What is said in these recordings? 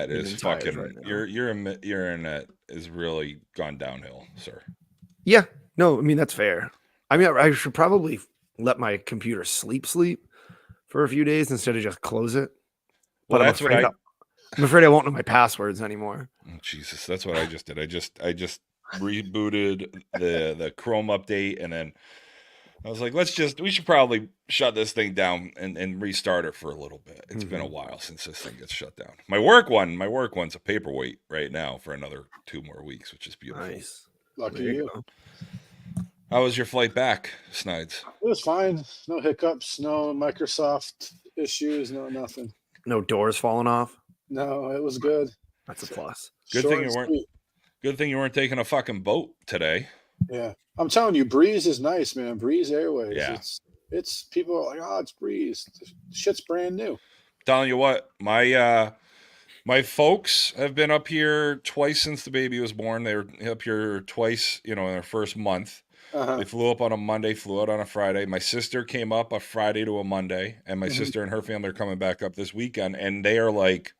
internet is fucking right now. your internet is really gone downhill, sir. Yeah, no, I mean that's fair. I mean, I should probably let my computer sleep for a few days instead of just close it. Well, But that's what I. I'm afraid I won't know my passwords anymore. Oh, Jesus, that's what I just did. I just rebooted the Chrome update, and then I was like, we should probably shut this thing down and restart it for a little bit. It's been a while since this thing gets shut down. My work one's a paperweight right now for another 2 more weeks, which is beautiful. Nice. Lucky you. How was your flight back, Snides? It was fine. No hiccups, no Microsoft issues, no nothing. No doors falling off. No, it was good. That's a plus. Good thing you weren't taking a fucking boat today. Yeah, I'm telling you, Breeze is nice, man. Breeze Airways. Yeah. It's people are like, oh, it's Breeze. The shit's brand new. Telling you what, my folks have been up here twice since the baby was born. They were up here twice, in their first month. Uh-huh. They flew up on a Monday, flew out on a Friday. My sister came up a Friday to a Monday, and my sister and her family are coming back up this weekend, and they are like,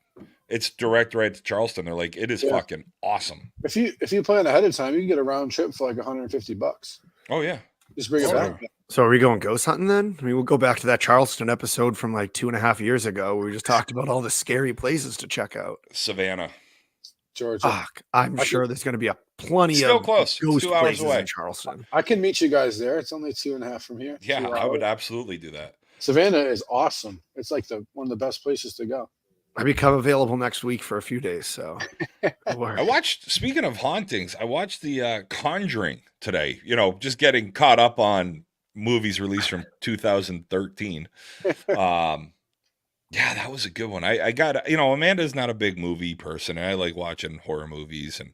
it's direct right to Charleston. They're like, it is fucking awesome. If you plan ahead of time, you can get a round trip for like $150. Oh yeah, just bring it back. So are we going ghost hunting then? I mean, we'll go back to that Charleston episode from like 2.5 years ago where we just talked about all the scary places to check out. Savannah, Georgia. I'm sure there's going to be plenty still of close. ghost 2 hours places away in Charleston. I can meet you guys there. It's only 2.5 from here. Yeah, I would absolutely do that. Savannah is awesome. It's like one of the best places to go. I become available next week for a few days, so speaking of hauntings, I watched the Conjuring today, just getting caught up on movies released from 2013. Yeah, that was a good one. I got, Amanda's not a big movie person, and I like watching horror movies, and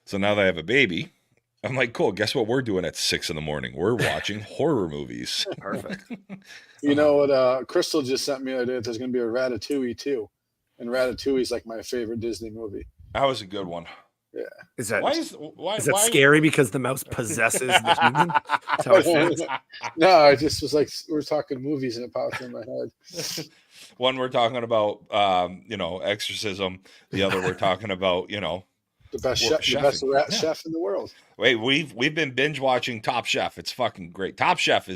so now that I have a baby, I'm like, cool, guess what we're doing at 6 a.m? We're watching horror movies. Perfect. You know what Crystal just sent me the other day? There's going to be a Ratatouille too. And Ratatouille is like my favorite Disney movie. That was a good one. Yeah. Is that why scary because the mouse possesses the human? That's how it feels. No, I just was like, we're talking movies and it popped in my head. One we're talking about, exorcism. The other we're talking about, the best chef in the world. Wait, we've been binge watching Top Chef. It's fucking great. Top Chef.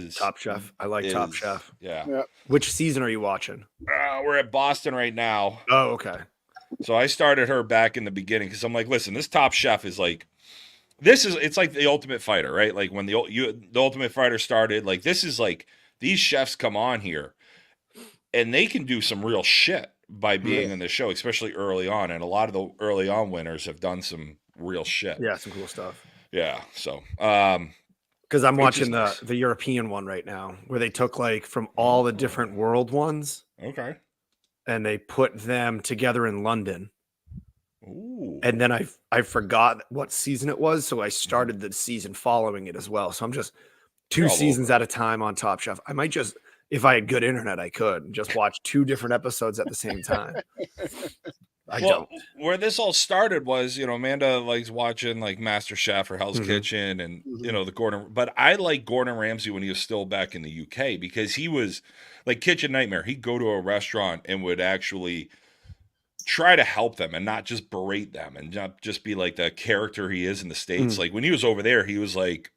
I like Top Chef. Yeah. Which season are you watching? We're at Boston right now. Oh, okay. So I started her back in the beginning because I'm like, listen, this Top Chef is like, it's like the Ultimate Fighter, right? Like when the Ultimate Fighter started, like this is like these chefs come on here and they can do some real shit by being in the show, especially early on. And a lot of the early on winners have done some real shit. Yeah, some cool stuff. Yeah. So, because I'm watching the European one right now where they took like from all the different world ones. Okay. And they put them together in London. Ooh. And then I forgot what season it was. So I started the season following it as well. So I'm just 2 seasons at a time on Top Chef. I might just, if I had good internet, I could just watch 2 different episodes at the same time. I don't. Where this all started was, Amanda likes watching like Master Chef or Hell's Kitchen and, the Gordon. But I like Gordon Ramsay when he was still back in the UK because he was like Kitchen Nightmare. He'd go to a restaurant and would actually try to help them and not just berate them and not just be like the character he is in the States. Like when he was over there, he was like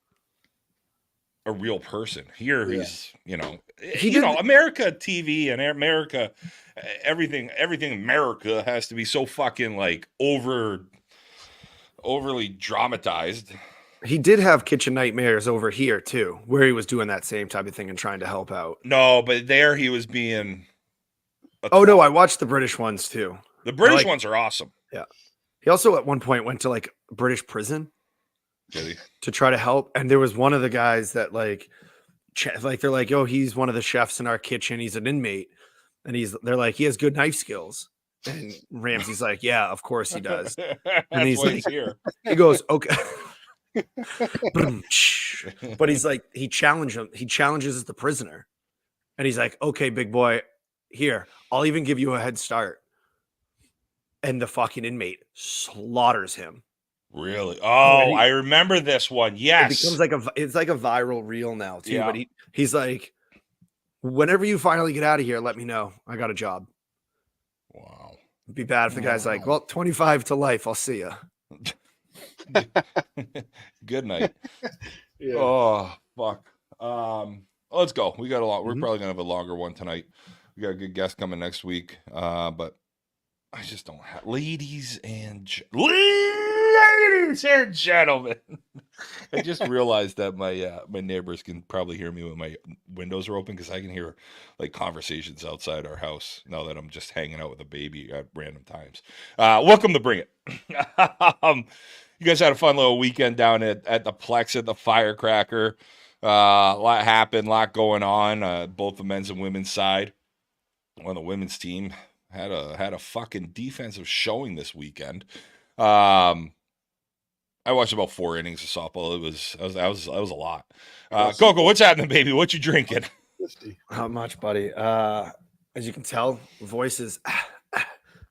a real person. Here he's, America TV and America, everything America has to be so fucking like overly dramatized. He did have Kitchen Nightmares over here too, where he was doing that same type of thing and trying to help out. No, but there he was being. No, I watched the British ones too. The British ones are awesome. Yeah. He also at one point went to like British prison. Did he? To try to help. And there was one of the guys that like they're like, oh, he's one of the chefs in our kitchen. He's an inmate. And they're like, he has good knife skills. And Ramsey's like, yeah, of course he does. And he's like, here. He goes, okay. But he's like, he challenges the prisoner. And he's like, okay, big boy, here, I'll even give you a head start. And the fucking inmate slaughters him. Really? Oh, I remember this one. Yes. It becomes it's like a viral reel now too. Yeah. But he's like, whenever you finally get out of here, let me know. I got a job. Wow. It'd be bad if the guy's like, well, 25 to life. I'll see you. Good night. Yeah. Oh, fuck. Let's go. We got a lot. We're Mhm. probably going to have a longer one tonight. We got a good guest coming next week. But I just don't have ladies and gentlemen. I just realized that my neighbors can probably hear me when my windows are open because I can hear like conversations outside our house now that I'm just hanging out with a baby at random times. Welcome to Bring It. You guys had a fun little weekend down at the Plex at the Firecracker. A lot happened, a lot going on, both the men's and women's side. On the women's team had a fucking defensive showing this weekend. I watched about 4 innings of softball. That was a lot. Coco, what's happening, baby? What you drinking? 50. Not much, buddy. As you can tell, voice is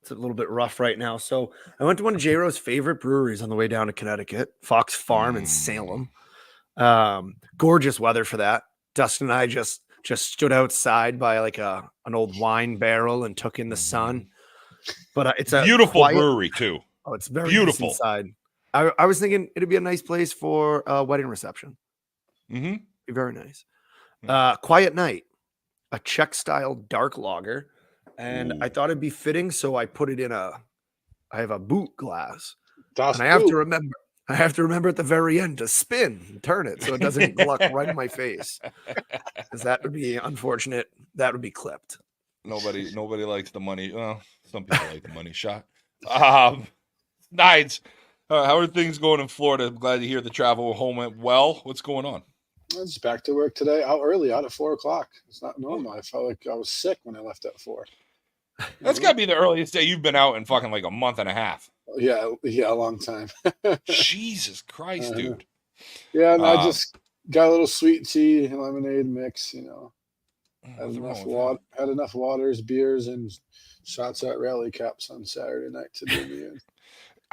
it's a little bit rough right now. So I went to one of J-Ro's favorite breweries on the way down to Connecticut, Fox Farm in Salem. Gorgeous weather for that. Dustin and I just stood outside by like an old wine barrel and took in the sun. But it's a beautiful brewery too. Oh, it's very beautiful nice inside. I was thinking it'd be a nice place for a wedding reception. Mm-hmm. Be very nice. Quiet night, a Czech style dark lager, and I thought it'd be fitting, so I put it in I have a boot glass, and I have to remember at the very end to spin and turn it so it doesn't gluck right in my face, because that would be unfortunate. That would be clipped. Nobody likes the money. Well, some people like the money shot. Nice. How are things going in Florida? I'm glad to hear the travel home went well. What's going on? I was back to work today, out at 4 o'clock. It's not normal. I felt like I was sick when I left at 4. That's got to be the earliest day you've been out in fucking like a month and a half. Yeah, a long time. Jesus Christ, dude. Yeah, and I just got a little sweet tea, lemonade mix, Had enough waters, beers, and shots at rally caps on Saturday night to do me in.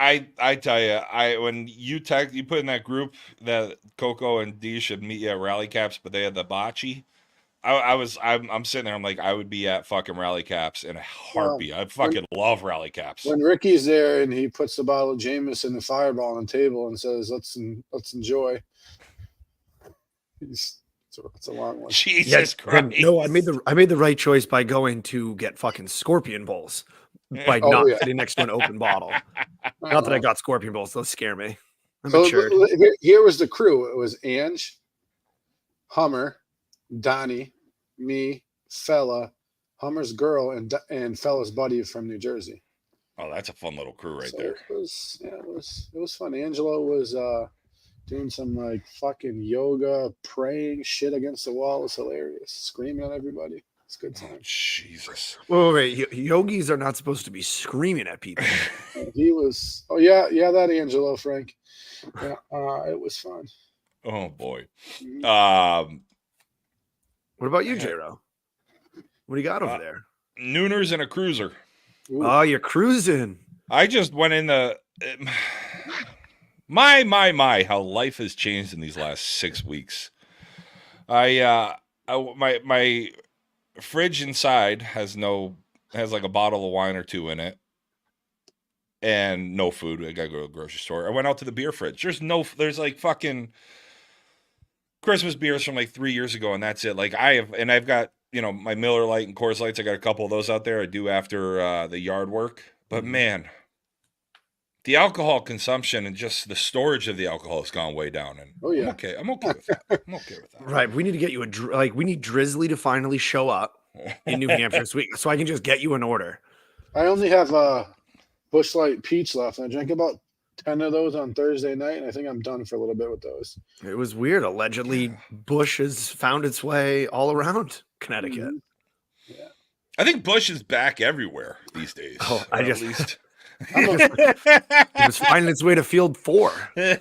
I tell you, when you put in that group that Coco and D should meet you at rally caps, but they had the bocce. I'm sitting there. I'm like, I would be at fucking rally caps in a heartbeat. I fucking love rally caps. When Ricky's there and he puts the bottle of Jameson and Fireball on the table and says, "Let's enjoy." It's a long one. Jesus Christ! No, I made the right choice by going to get fucking Scorpion Bowls by not sitting next to an open bottle. Not that I got Scorpion Bowls; those scare me. Here was the crew. It was Ange, Hummer, Donnie, me, Fella, Hummer's girl, and Fella's buddy from New Jersey. Oh, that's a fun little crew right there. It was fun. Angelo was doing some like fucking yoga, praying shit against the wall. It was hilarious. Screaming at everybody. It's a good time. Oh, Jesus. Wait. Yogis are not supposed to be screaming at people. He was. Oh yeah, that Angelo Frank. Yeah, it was fun. Oh boy. What about you, J-Ro? What do you got over there? Nooners and a cruiser. Ooh. Oh, you're cruising. I just went in the. My, how life has changed in these last 6 weeks. My fridge inside has like a bottle of wine or two in it and no food. I gotta go to the grocery store. I went out to the beer fridge. There's like fucking Christmas beers from like 3 years ago, and that's it. Like I've got, my Miller Lite and Coors Lights. I got a couple of those out there. I do after the yard work, but man, the alcohol consumption and just the storage of the alcohol has gone way down. And I'm okay with that. Right. We need to get you we need Drizzly to finally show up in New Hampshire this week so I can just get you an order. I only have Busch Light Peach left. I drank about 10 of those on Thursday night, and I think I'm done for a little bit with those. It was weird. Allegedly, Busch has found its way all around Connecticut. Mm-hmm. Yeah. I think Busch is back everywhere these days. Oh, at least. It was finding its way to field 4. Yeah,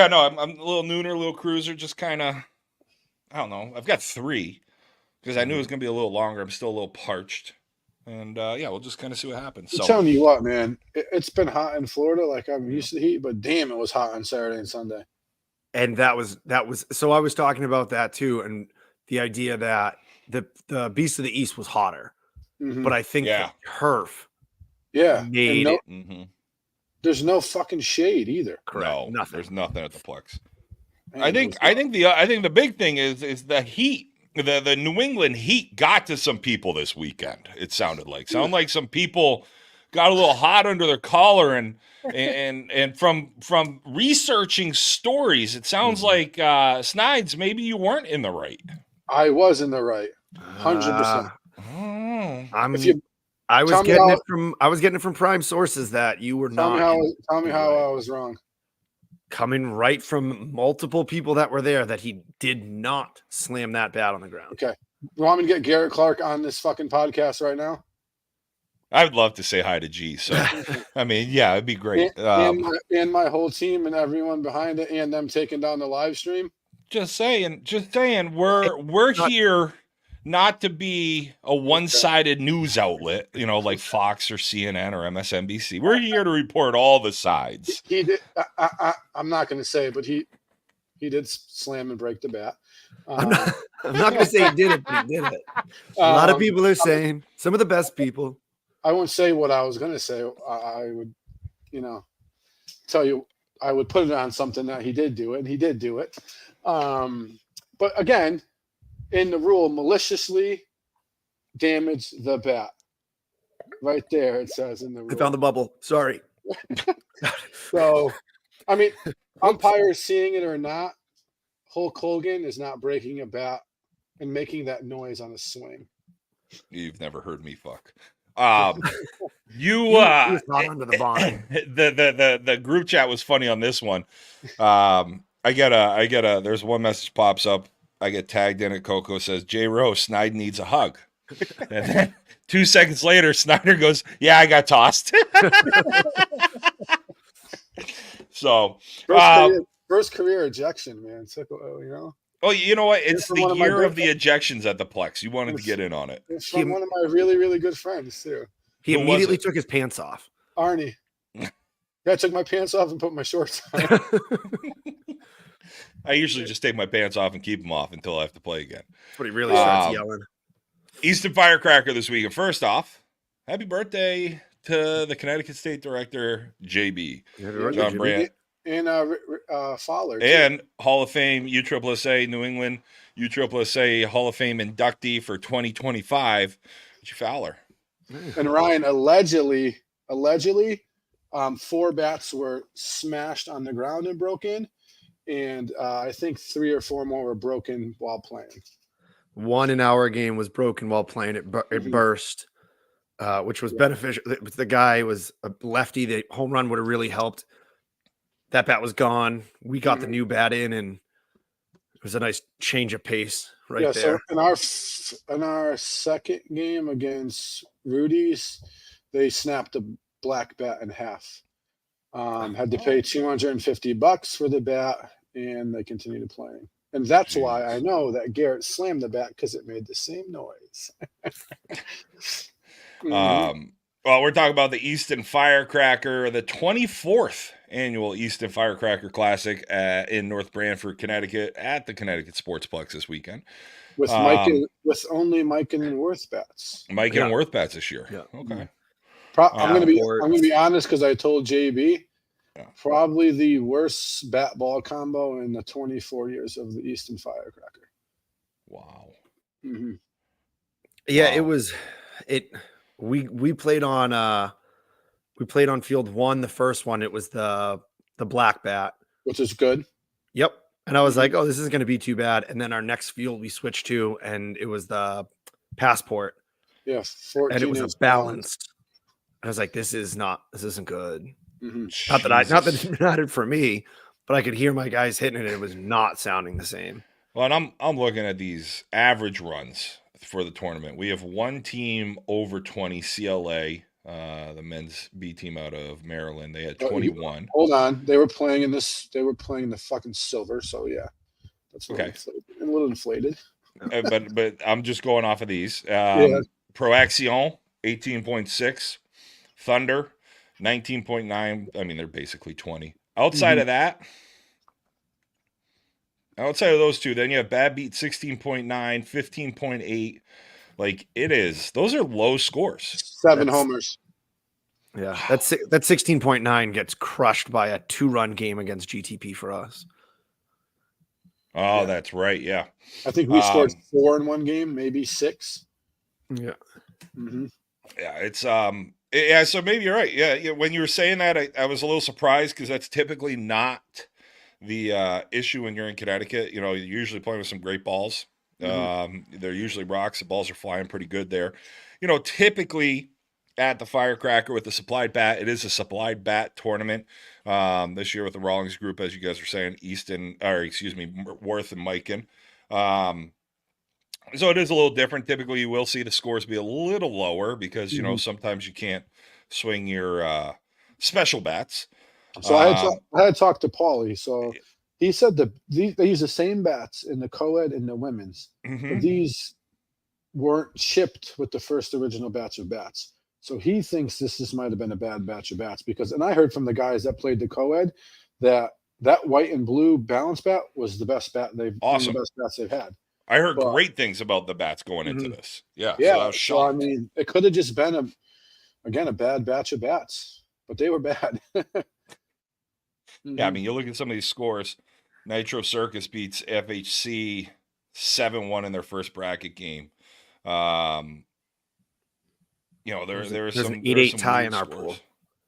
no, I'm a little nooner, a little cruiser, just kind of, I don't know. I've got 3 because I knew it was going to be a little longer. I'm still a little parched. And we'll just kind of see what happens. I'm telling you what, man, it's been hot in Florida. Like I'm used to the heat, but damn, it was hot on Saturday and Sunday. And that was, so I was talking about that too. And the idea that the Beast of the East was hotter, but I think the turf made it. There's no fucking shade either. Correct. No, nothing. There's nothing at the Plex. Man, I think the big thing is the heat. The New England heat got to some people this weekend. It sounded like some people got a little hot under their collar, and from researching stories, it sounds like Snides, maybe you weren't in the right. I was in the right, 100%. I was getting it from prime sources that you were not. Tell me how I was wrong. Coming right from multiple people that were there that he did not slam that bat on the ground. Okay. You want me to get Garrett Clark on this fucking podcast right now? I would love to say hi to G. So, I mean, yeah, it'd be great. And my whole team and everyone behind it and them taking down the live stream. Just saying, we're here not to be a one-sided news outlet, like Fox or CNN or MSNBC. We're here to report all the sides. He did. I'm not going to say, but he did slam and break the bat. I'm not going to say he did it, but he did it. A lot of people are saying, some of the best people. I won't say what I was going to say. I would, tell you, I would put it on something that he did do it, and he did do it. But again, in the rule, maliciously damage the bat. Right there, it says in the rule. I found the bubble. Sorry. So, I mean, umpires seeing it or not, Hulk Hogan is not breaking a bat and making that noise on a swing. You've never heard me fuck. The group chat was funny on this one. There's one message pops up. I get tagged in it. Coco says, J. Rose, Snyder needs a hug. And then 2 seconds later, Snyder goes, yeah, I got tossed. So, first career ejection, man. Oh, you know what? It's the year of the ejections at the Plex. You wanted to get in on it. It's from one of my really, really good friends, too. He immediately took his pants off. Arnie. I took my pants off and put my shorts on. I usually just take my pants off and keep them off until I have to play again. That's what he really starts yelling. Easton Firecracker this weekend. First off, happy birthday to the Connecticut State Director, JB. John Brandt. And Fowler. And Hall of Fame, USSSA, New England, USSSA Hall of Fame inductee for 2025, Richie Fowler. And Ryan, allegedly, 4 bats were smashed on the ground and broken. And I think 3 or 4 more were broken while playing. One in our game was broken while playing. It burst, which was beneficial. The guy was a lefty. The home run would have really helped. That bat was gone. We got the new bat in, and it was a nice change of pace there. So in our second game against Rudy's, they snapped a black bat in half. Had to pay $250 for the bat, and they continued playing. And that's why I know that Garrett slammed the bat, because it made the same noise. Well, we're talking about the Easton Firecracker, the 24th annual Easton Firecracker Classic in North Branford, Connecticut, at the Connecticut Sportsplex this weekend. With only Mike and Worth bats. Mike and Worth bats this year. Yeah. Okay. I'm gonna be honest, because I told JB, probably the worst bat ball combo in the 24 years of the Easton Firecracker. Wow. Mm-hmm. Yeah, it was. We played on field 1, the first one. It was the black bat, which is good. Yep. And I was like, oh, this isn't going to be too bad. And then our next field we switched to, and it was the Passport. Yeah, and it was balanced. I was like, this isn't good. Mm-hmm. Not that it mattered for me, but I could hear my guys hitting it, and it was not sounding the same. Well, and I'm looking at these average runs for the tournament. We have one team over 20, CLA, the men's B team out of Maryland. They had 21. Hold on. They were playing in the fucking silver, so yeah. That's okay. A little inflated. But I'm just going off of these. Proaction, 18.6. Thunder, 19.9. I mean, they're basically 20. Outside of that, Outside of those two, then you have Bad Beat 16.9, 15.8. Like it is. Those are low scores. 7 homers. Yeah, that 16.9 gets crushed by a 2-run game against GTP for us. Oh, that's right. Yeah. I think we scored 4 in one game, maybe 6. Yeah. Mm-hmm. Yeah, it's yeah, so maybe you're right. Yeah, when you were saying that, I was a little surprised because that's typically not the issue when you're in Connecticut. You know, you're usually playing with some great balls. They're usually rocks. The balls are flying pretty good there. You know, typically at the Firecracker with the supplied bat, it is a supplied bat tournament. This year with the Rawlings group, as you guys were saying, Worth and Mikan. So it is a little different. Typically, you will see the scores be a little lower because, you know, sometimes you can't swing your special bats. So I had talked to Paulie. So he said they use the same bats in the co-ed and the women's. But these weren't shipped with the first original batch of bats. So he thinks this might have been a bad batch of bats because, and I heard from the guys that played the co-ed that white and blue balance bat was the best bat one of the best bats they've had. I heard great things about the bats going into this. Yeah. Yeah. So I was shocked. I mean, it could have just been a bad batch of bats, but they were bad. Yeah. I mean, you look at some of these scores. Nitro Circus beats FHC 7-1 in their first bracket game. You know, there's some 8-8 tie in our pool. pool.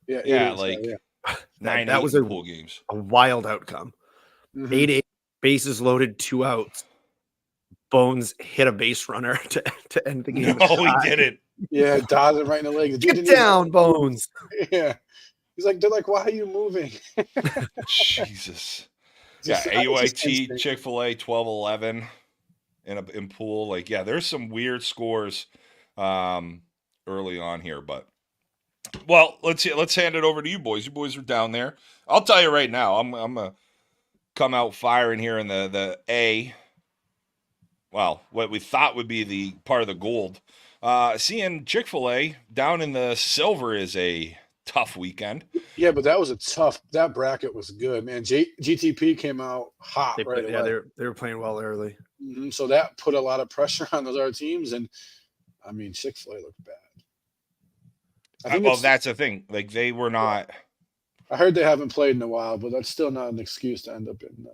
Yeah, like 9-8 that was pool games. A wild outcome. 8-8 bases loaded, 2 outs. Bones hit a base runner to end the game. No, he didn't. Yeah, dodged him right in the leg. Get down, Bones. Yeah. They're like, why are you moving? Jesus. Yeah, AUIT, Chick-fil-A, 12-11 in pool. Like, yeah, there's some weird scores early on here, but well, let's hand it over to you boys. You boys are down there. I'll tell you right now, I'm gonna come out firing here in the A. Well, what we thought would be the part of the gold. Seeing Chick-fil-A down in the silver is a tough weekend. Yeah, but that bracket was good, man. GTP came out hot right away. Yeah, they were playing well early. So that put a lot of pressure on those other teams, and I mean, Chick-fil-A looked bad. Well, that's the thing. Like, they were not. I heard they haven't played in a while, but that's still not an excuse to end up in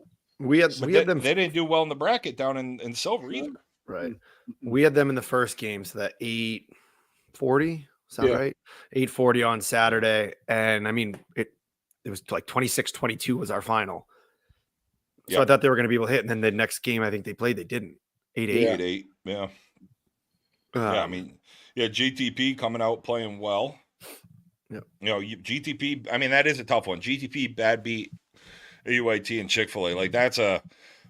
We had them. They didn't do well in the bracket down in silver either. Right. We had them in the first game, so that 840, sound right? 840 on Saturday. And I mean, it was like 26-22 was our final. So I thought they were going to be able to hit. And then the next game I think they played, they didn't. 8-8. 8-8, yeah. I mean, GTP coming out playing well. Yeah. You know, GTP, I mean, that is a tough one. GTP, Bad Beat, AUIT, and Chick-fil-A. Like,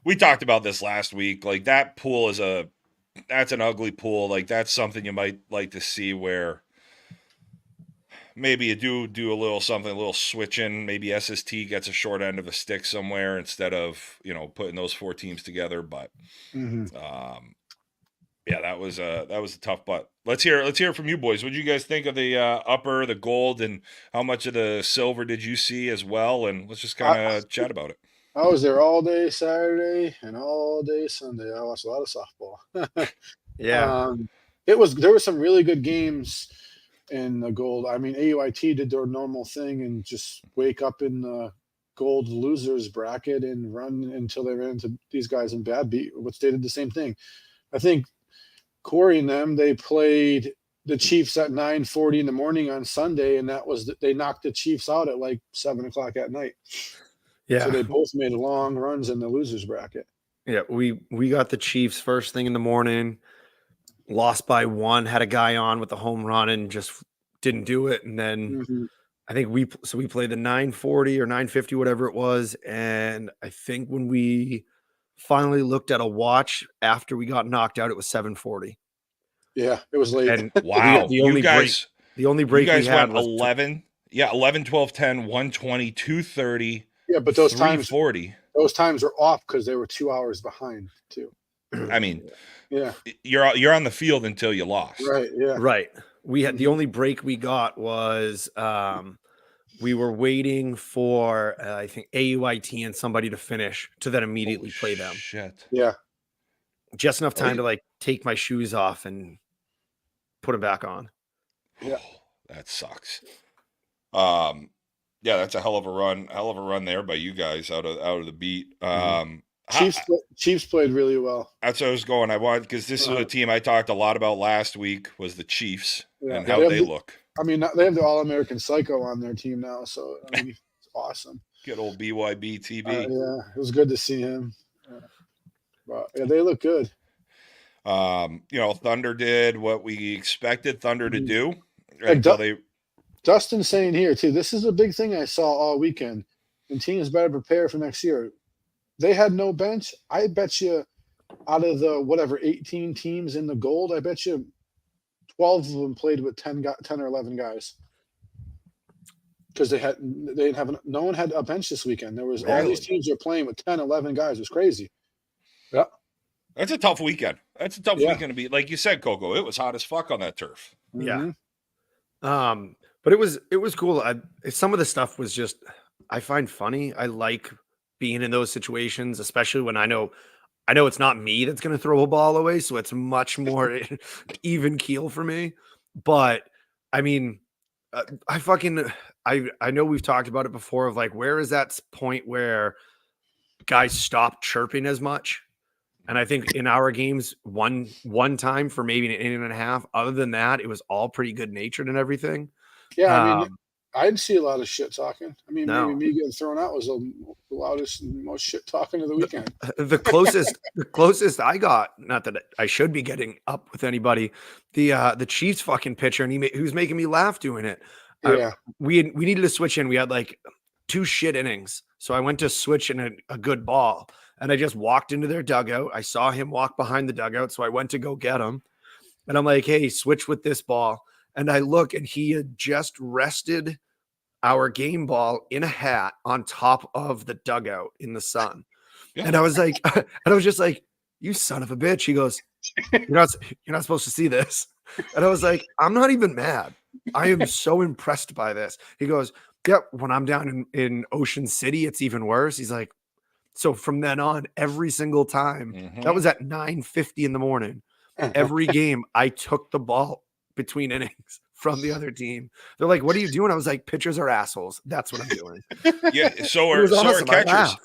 we talked about this last week. Like, that pool that's an ugly pool. Like, that's something you might like to see where maybe you do a little something, a little switching. Maybe SST gets a short end of a stick somewhere instead of, you know, putting those 4 teams together. But, yeah, that was a tough butt. Let's hear from you boys. What did you guys think of the the gold, and how much of the silver did you see as well? And let's just kind of chat about it. I was there all day Saturday and all day Sunday. I watched a lot of softball. Yeah. There were some really good games in the gold. I mean, AUIT did their normal thing and just wake up in the gold losers bracket and run until they ran into these guys in Bad Beat, which they did the same thing. I think Corey and them, they played the Chiefs at 9:40 in the morning on Sunday, and they knocked the Chiefs out at like 7:00 at night. Yeah. So they both made long runs in the losers bracket. Yeah, we got the Chiefs first thing in the morning, lost by 1, had a guy on with a home run and just didn't do it. And then I think we played the 9:40 or 9:50, whatever it was. And I think when we finally looked at a watch after we got knocked out, it was 7:40. Yeah, it was late. And wow. The only break we had was 11. 11, 12, 10, 120, 2:30. Yeah, but those 3:40. Those times were off because they were 2 hours behind too. I mean, yeah, you're on the field until you lost. Right. Yeah. Right. We had the only break we got was we were waiting for I think AUIT and somebody to finish to then immediately play them. Shit. Yeah. Just enough time to like take my shoes off and put them back on. Yeah. That sucks. Yeah, that's a hell of a run there by you guys out of the beat. Chiefs played really well. That's what I was going. I want, because this is a team I talked a lot about last week, was the Chiefs and how they look. I mean, they have the All-American Psycho on their team now, so I mean, it's awesome. Good old BYB TV. Yeah, it was good to see him. But yeah, they look good. Thunder did what we expected Thunder to do until they. Dustin's saying here too, this is a big thing I saw all weekend, and teams better prepare for next year. They had no bench. I bet you out of the 18 teams in the gold, I bet you 12 of them played with 10 or 11 guys. Because no one had a bench this weekend. There was all these teams are playing with 10, 11 guys. It was crazy. Yeah. That's a tough weekend. That's a tough weekend to be, like you said, Coco. It was hot as fuck on that turf. Yeah. But it was cool. Some of the stuff was just, I find funny. I like being in those situations, especially when I know it's not me that's going to throw a ball away. So it's much more even keel for me. But I mean, I know we've talked about it before of like, where is that point where guys stop chirping as much? And I think in our games, one time for maybe an inning and a half. Other than that, it was all pretty good natured and everything. Yeah, I mean, I didn't see a lot of shit talking. I mean, maybe me getting thrown out was the loudest and most shit talking of the weekend. The closest I got, not that I should be getting up with anybody, the Chiefs fucking pitcher, and he was making me laugh doing it. Yeah, we needed to switch in. We had like 2 shit innings, so I went to switch in a good ball. And I just walked into their dugout. I saw him walk behind the dugout. So I went to go get him. And I'm like, hey, switch with this ball. And I look, and he had just rested our game ball in a hat on top of the dugout in the sun. Yeah. And I was like, just like, you son of a bitch. He goes, you're not supposed to see this. And I was like, I'm not even mad. I am so impressed by this. He goes, yep, when I'm down in Ocean City, it's even worse. He's like, so from then on, every single time, that was at 9:50 in the morning. Every game, I took the ball between innings from the other team. They're like, what are you doing? I was like, pitchers are assholes. That's what I'm doing. Yeah, so are catchers.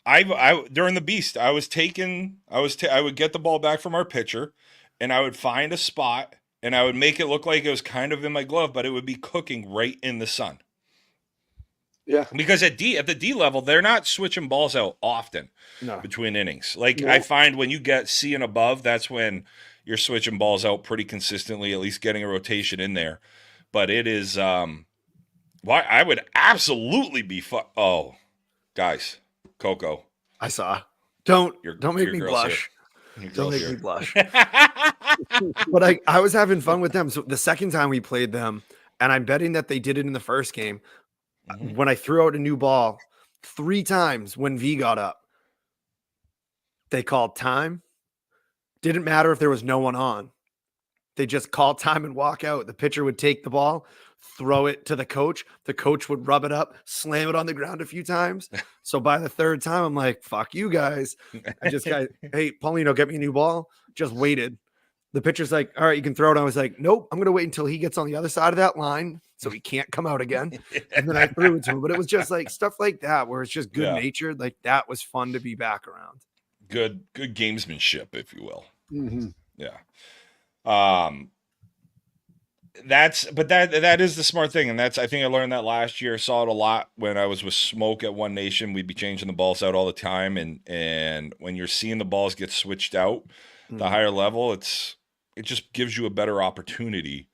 I during the beast, I would get the ball back from our pitcher, and I would find a spot, and I would make it look like it was kind of in my glove, but it would be cooking right in the sun. Yeah, because at the D level, they're not switching balls out often between innings. I find when you get C and above, that's when you're switching balls out pretty consistently, at least getting a rotation in there. But it is why I would absolutely be oh, guys, Coco, I saw. Don't make me blush. Don't make me blush. But I was having fun with them. So the second time we played them, and I'm betting that they did it in the first game. When I threw out a new ball 3 times when V got up, they called time. Didn't matter if there was no one on. They just called time and walk out. The pitcher would take the ball, throw it to the coach. The coach would rub it up, slam it on the ground a few times. So by the 3rd time, I'm like, fuck you guys. I just got, hey, Paulino, get me a new ball. Just waited. The pitcher's like, all right, you can throw it. I was like, nope, I'm going to wait until he gets on the other side of that line so he can't come out again. And then I threw it to him. But it was just like stuff like that where it's just good natured. Like that was fun to be back around. Good gamesmanship, if you will. Mm-hmm. Yeah. That is the smart thing. And I think I learned that last year. Saw it a lot when I was with Smoke at One Nation. We'd be changing the balls out all the time. And when you're seeing the balls get switched out, the higher level, it just gives you a better opportunity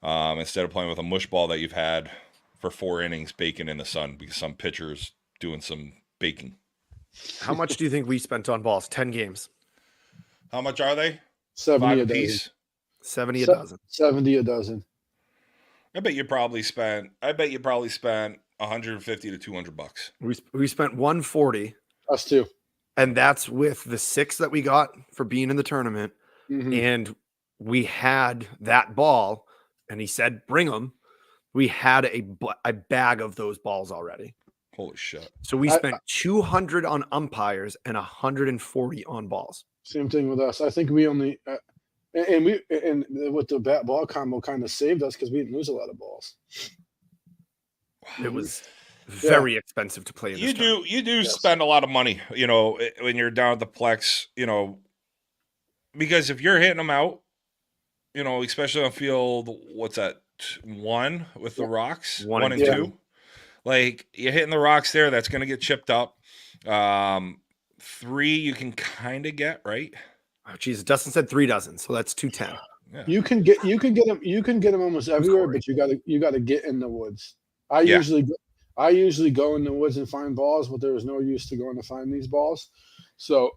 instead of playing with a mush ball that you've had for 4 innings baking in the sun because some pitcher's doing some baking. How much do you think we spent on balls? 10 games. How much are they? 70 a piece. 70 a dozen. 70 a dozen. I bet you probably spent 150 to $200. We spent 140. Us too. And that's with the 6 that we got for being in the tournament. And we had that ball, and he said, bring them. We had a bag of those balls already. Holy shit. So we spent 200 on umpires and 140 on balls. Same thing with us. I think we only and with the bat ball combo kind of saved us because we didn't lose a lot of balls. It was very expensive to play in this tournament. You do spend a lot of money, you know, when you're down at the Plex, you know, because if you're hitting them out, you know, especially on field, what's that, 1 with the rocks, 1 and 2, like you're hitting the rocks there, that's going to get chipped up. 3 you can kind of get, right? Oh, Jesus, Dustin said 3 dozen, so that's 210. Yeah. You can get them almost everywhere, but you got to get in the woods. I usually go in the woods and find balls, but there was no use to going to find these balls. So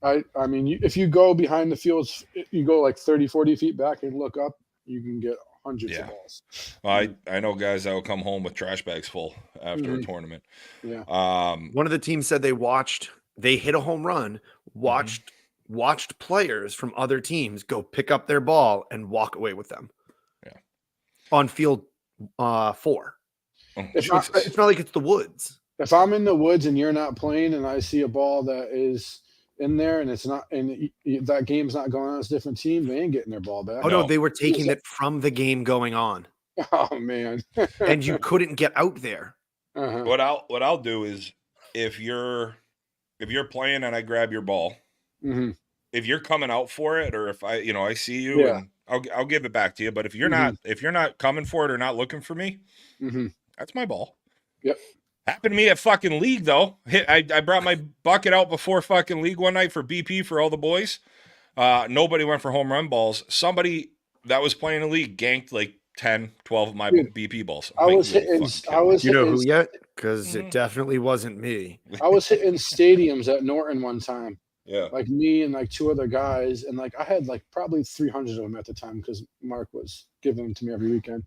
I mean, if you go behind the fields, you go like 30, 40 feet back and look up, you can get hundreds of balls. Well, I know guys that will come home with trash bags full after a tournament. Yeah. One of the teams said they hit a home run, watched players from other teams go pick up their ball and walk away with them. Yeah. On field 4. It's not like it's the woods. If I'm in the woods and you're not playing and I see a ball that is in there and it's not, and that game's not going on, it's a different team, they ain't getting their ball back. Oh no, they were taking it from the game going on. Oh man. And you couldn't get out there. What I'll do is if you're playing and I grab your ball, if you're coming out for it, or if I see you, and I'll give it back to you. But if you're not coming for it or not looking for me, that's my ball. Yep. Happened to me at fucking league though. I brought my bucket out before fucking league one night for BP for all the boys. Nobody went for home run balls. Somebody that was playing in the league ganked like 10, 12 of my BP balls. You know who yet? Because it definitely wasn't me. I was hitting stadiums at Norton one time. Yeah. Like me and like 2 other guys. And like I had like probably 300 of them at the time because Mark was giving them to me every weekend.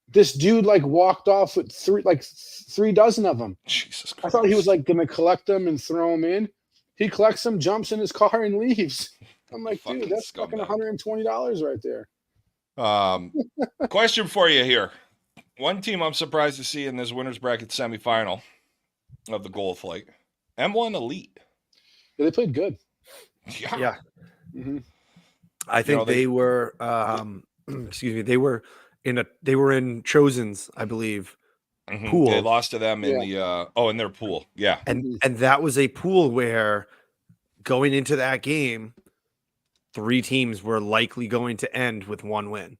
This dude like walked off with 3 dozen of them. Jesus Christ. I thought he was like going to collect them and throw them in. He collects them, jumps in his car and leaves. I'm like, dude, that's fucking $120 right there. Question for you here. One team I'm surprised to see in this winner's bracket semifinal of the Gold Flight. M1 Elite. Yeah, they played good. Yeah. I think they were excuse me, they were in Chosen's, I believe, pool. They lost to them in in their pool. Yeah. And that was a pool where going into that game, 3 teams were likely going to end with 1 win.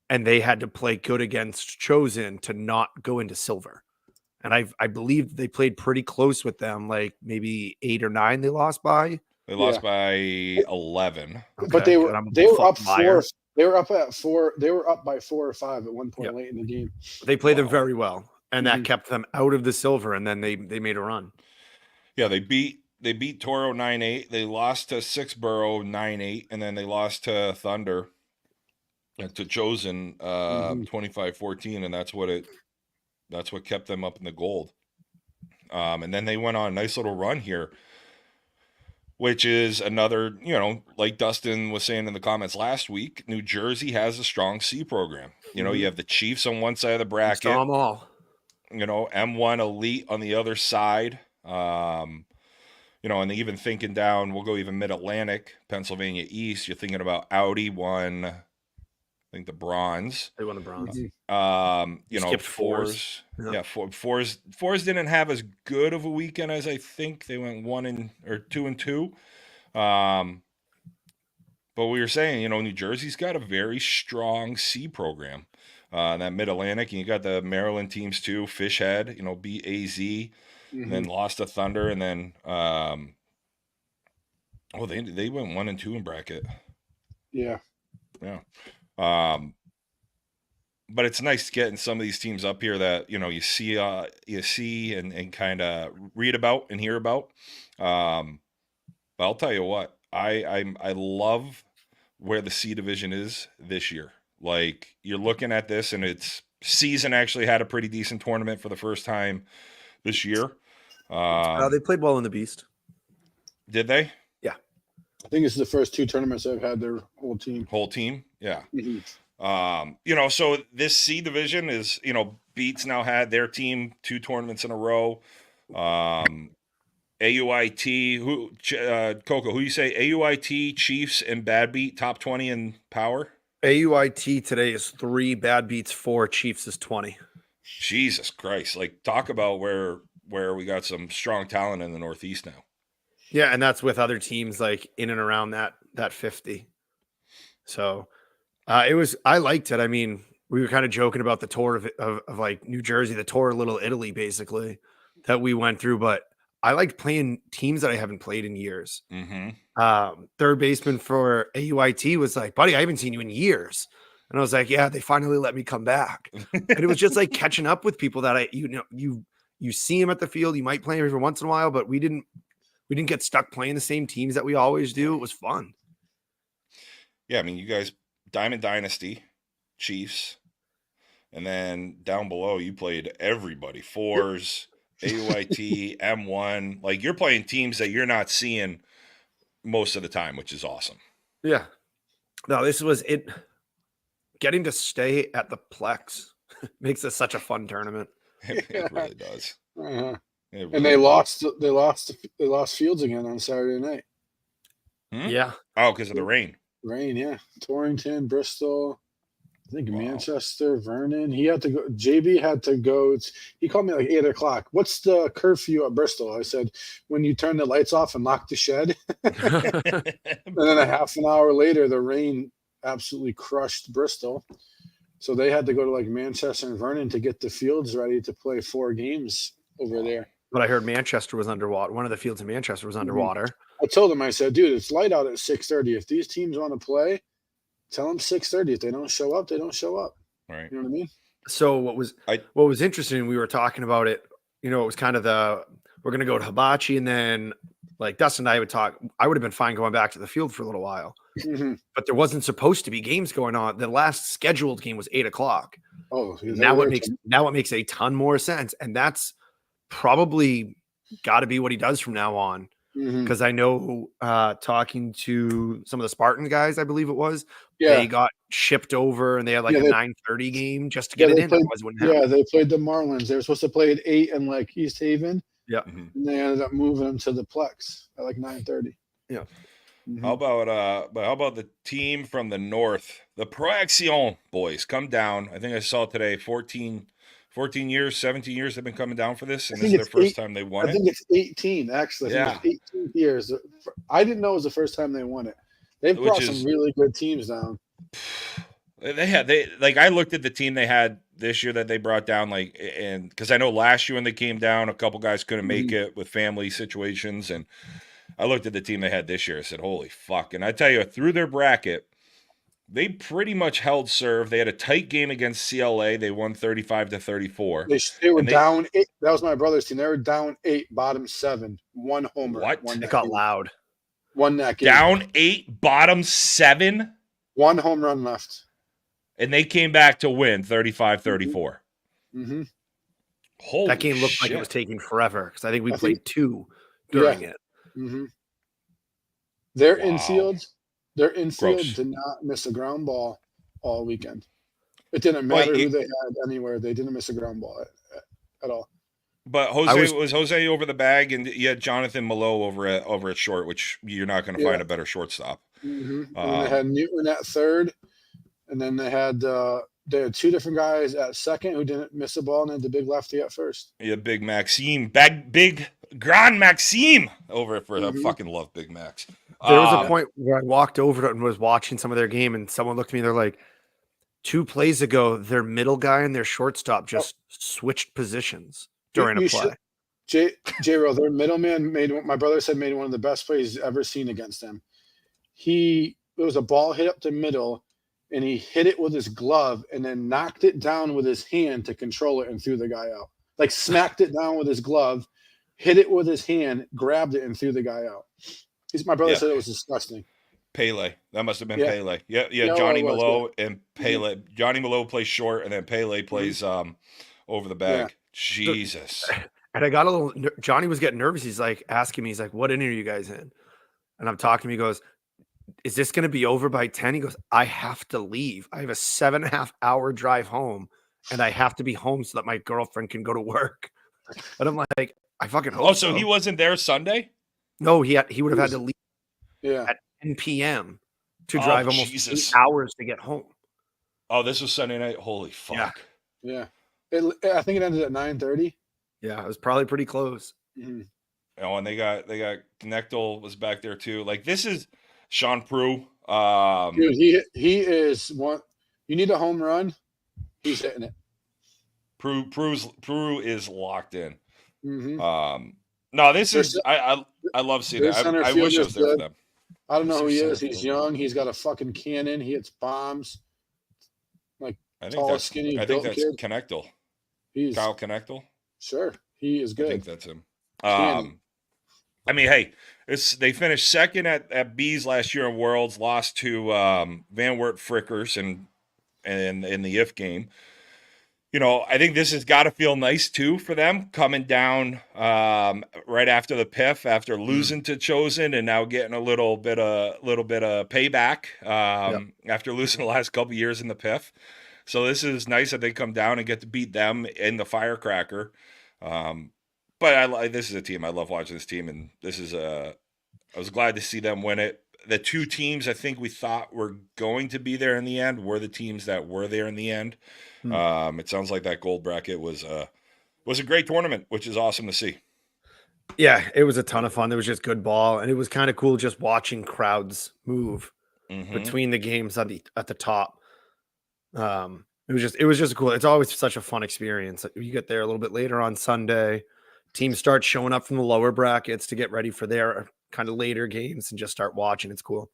And they had to play good against Chosen to not go into silver. And I believe they played pretty close with them, like maybe 8 or 9 they lost by. They lost by 11. Okay. But they were up 4. They were up at 4. They were up by 4 or 5 at one point late in the game. They played them very well, and that kept them out of the silver, and then they made a run. Yeah, they beat Toro 9-8. They lost to Sixborough 9-8, and then they lost to Thunder to Chosen 25-14, and that's what kept them up in the gold. And then they went on a nice little run here, which is another, like Dustin was saying in the comments last week, New Jersey has a strong C program. You have the Chiefs on one side of the bracket. Saw them all. M1 Elite on the other side. And even thinking down, we'll go even Mid-Atlantic, Pennsylvania East. You're thinking about Audi won, I think, the bronze. They won the bronze. Skipped fours. Yeah, fours didn't have as good of a weekend as I think. They went 2-2. But we were saying, New Jersey's got a very strong C program. That Mid-Atlantic, and you got the Maryland teams too. Fishhead, beat AZ, and then lost to Thunder, and then they went 1-2 in bracket. Yeah. But it's nice getting some of these teams up here that you see and kind of read about and hear about. But I'll tell you what, I love where the C division is this year. Like, you're looking at this, and it's season actually had a pretty decent tournament for the first time this year. They played well in the Beast. Did they? Yeah. I think it's the first 2 tournaments they've had their whole team. Yeah. So this C division is, Beats now had their team 2 tournaments in a row. AUIT, Coco, who you say? AUIT, Chiefs, and Bad Beat top 20 in power. AUIT today is 3, Bad Beats 4, Chiefs is 20. Jesus Christ! Like, talk about where we got some strong talent in the Northeast now. Yeah, and that's with other teams like in and around that 50. So I liked it. I mean, we were kind of joking about the tour of like New Jersey, the tour of Little Italy, basically, that we went through. But I liked playing teams that I haven't played in years. Third baseman for AUIT was like, buddy, I haven't seen you in years. And I was like, yeah, they finally let me come back. And it was just like catching up with people that you see them at the field. You might play them every once in a while, but we didn't get stuck playing the same teams that we always do. It was fun. Yeah, I mean, you guys, Diamond Dynasty, Chiefs, and then down below you played everybody. Fours, AUIT, M1. Like, you're playing teams that you're not seeing most of the time, which is awesome. Yeah. No, this was it. Getting to stay at the Plex makes this such a fun tournament. It really does. Really and they lost Fields again on Saturday night. Yeah. Oh, because of the rain. Yeah. Torrington, Bristol, I think Manchester, Vernon. He had to go. JB had to go. He called me like 8 o'clock. What's the curfew at Bristol? I said, when you turn the lights off and lock the shed. And then a half an hour later, the rain absolutely crushed Bristol. So they had to go to like Manchester and Vernon to get the fields ready to play 4 games over there. But I heard Manchester was underwater. One of the fields in Manchester was underwater. I told him, I said, dude, it's light out at 6:30. If these teams want to play, tell them 6:30. If they don't show up, they don't show up. Right. You know what I mean? So what was interesting, we were talking about it, it was kind of we're going to go to Hibachi, and then like Dustin and I would talk. I would have been fine going back to the field for a little while, but there wasn't supposed to be games going on. The last scheduled game was 8 o'clock. Oh, now it makes a ton more sense. And that's probably got to be what he does from now on. Because I know talking to some of the Spartan guys, I believe it was, they got shipped over and they had like a 9:30 game just to get it in. They played the Marlins. They were supposed to play at 8 in like East Haven. Yeah. And they ended up moving them to the Plex at like 9:30. Yeah. How about the team from the north, the Proaction boys, come down? I think I saw today 14 years, 17 years they've been coming down for this, and this is their first time they won it. I think it's 18, actually. I think it's 18 years. I didn't know it was the first time they won it. They've brought some really good teams down. I looked at the team they had this year that they brought down, and because I know last year when they came down, a couple guys couldn't make it with family situations, and I looked at the team they had this year. I said, holy fuck. And I tell you, through their bracket, they pretty much held serve. They had a tight game against CLA. They won 35-34. They were down 8. That was my brother's team. They were down 8, bottom 7, 1 homer. What? It got loud. Won that game. Down 8, bottom 7? 1 home run left. And they came back to win 35-34. Holy that game looked shit. like it was taking forever because I think we played 2 during it. Their infield did not miss a ground ball all weekend. It didn't matter who they had anywhere. They didn't miss a ground ball at all. But was Jose over the bag, and you had Jonathan Malo over at short, which you're not going to find a better shortstop. And they had Newton at third, and then they had 2 different guys at second who didn't miss a ball, and then the big lefty at first. Yeah, Big Maxime, big Grand Maxime over for I fucking love Big Max. There was a point where I walked over and was watching some of their game, and someone looked at me. They're like, 2 plays ago, their middle guy and their shortstop just switched positions during a play. J-Ro, their middleman made one of the best plays he's ever seen against them. There was a ball hit up the middle, and he hit it with his glove and then knocked it down with his hand to control it and threw the guy out. Like smacked it down with his glove, hit it with his hand, grabbed it, and threw the guy out. My brother said it was disgusting. Pele. That must have been Pele. Yeah, Johnny Malo and Pele. Johnny Malo plays short, and then Pele plays over the bag. Yeah. Jesus. And I got a little – Johnny was getting nervous. He's like asking me, he's like, what inning are you guys in? And I'm talking to him. He goes, is this going to be over by 10? He goes, I have to leave. I have a 7.5 hour drive home and I have to be home so that my girlfriend can go to work. And I'm like, I fucking hope so so. he wasn't there Sunday? No, he would have had to leave at 10 p.m. to drive almost Jesus. 8 hours to get home. Oh, this was Sunday night. Holy fuck. Yeah. I think it ended at 9:30. Yeah, it was probably pretty close. Mm-hmm. Oh, and they got Knechtel was back there too. Like, this is Sean Prue. Dude, he is one. You need a home run, he's hitting it. Prue is locked in. Mm-hmm. No, this is I love seeing it. I wish I was there for them. I don't know who he is. He's young. He's got a fucking cannon. He hits bombs. Like, I think tall, that's skinny, I think built that's kid. Knechtel. He's Kyle Knechtel. Sure, he is good. I think that's him. I mean, hey, they finished second at Bees last year in Worlds, lost to Van Wert Frickers and in the IF game. You know, I think this has got to feel nice too for them coming down right after the PIF, after losing to Chosen and now getting a little bit of payback after losing the last couple of years in the PIF. So this is nice that they come down and get to beat them in the Firecracker. But this is a team I love watching this team, and this is I was glad to see them win it. The two teams I think we thought were going to be there in the end were the teams that were there in the end. It sounds like that gold bracket was a great tournament, which is awesome to see. Yeah, it was a ton of fun. There was just good ball, and it was kind of cool just watching crowds move between the games at the top. It was just cool. It's always such a fun experience. You get there a little bit later on Sunday, teams start showing up from the lower brackets to get ready for their kind of later games and just start watching. It's cool.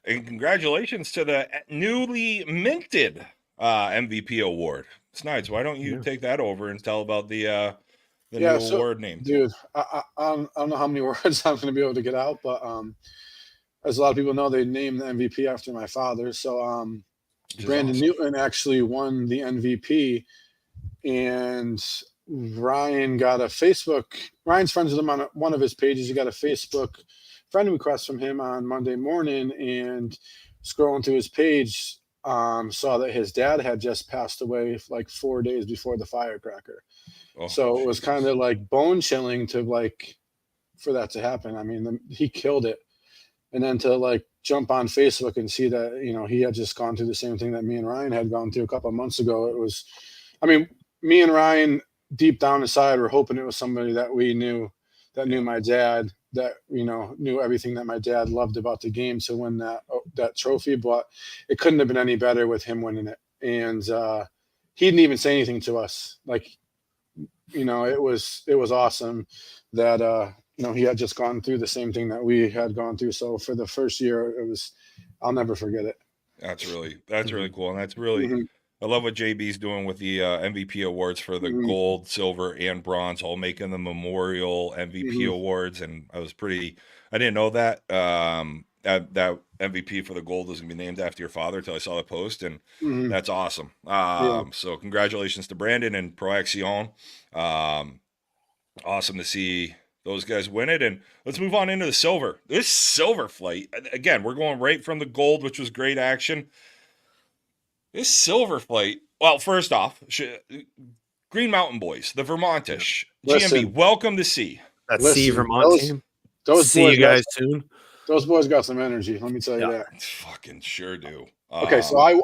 And congratulations to the newly minted MVP award. Snides, why don't you take that over and tell about the new award name? Dude, I don't know how many words I'm going to be able to get out, but as a lot of people know, they named the MVP after my father. So Brandon Newton actually won the MVP, and Ryan got a Facebook. Ryan's friends with him on one of his pages. He got a Facebook friend request from him on Monday morning, and scrolling through his page, saw that his dad had just passed away like 4 days before the Firecracker. So it was kind of like bone chilling for that to happen. I mean, he killed it. And then to jump on Facebook and see that, he had just gone through the same thing that me and Ryan had gone through a couple of months ago. It was, I mean, me and Ryan deep down inside were hoping it was somebody that we knew, that knew my dad, that, knew everything that my dad loved about the game to win that trophy. But it couldn't have been any better with him winning it. And he didn't even say anything to us. It was awesome that, he had just gone through the same thing that we had gone through. So for the first year, I'll never forget it. That's really cool. And that's really, I love what JB's doing with the MVP awards for the gold, silver, and bronze, all making the memorial MVP awards. And I didn't know that, that MVP for the gold was going to be named after your father until I saw the post, and that's awesome. So congratulations to Brandon and Pro Action. Awesome to see those guys win it. And let's move on into the silver. This silver flight, again, we're going right from the gold, which was great action. This silver flight, well, first off, Green Mountain Boys, the Vermontish. GMB, welcome to C. That's C Vermont team. Those see you guys soon. Those boys got some energy, let me tell you that. Fucking sure do. Okay, so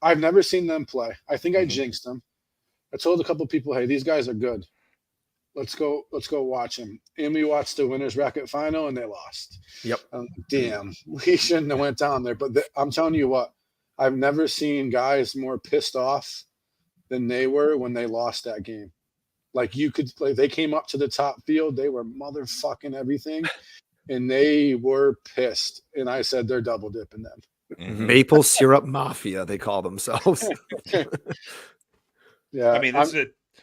I've never seen them play. I think I jinxed them. I told a couple people, hey, these guys are good. Let's go watch them. And we watched the winners bracket final, and they lost. Yep. Damn, we shouldn't have went down there. But I'm telling you what, I've never seen guys more pissed off than they were when they lost that game. They came up to the top field, they were motherfucking everything, and they were pissed. And I said they're double dipping them. Maple syrup mafia, they call themselves. Yeah, I mean,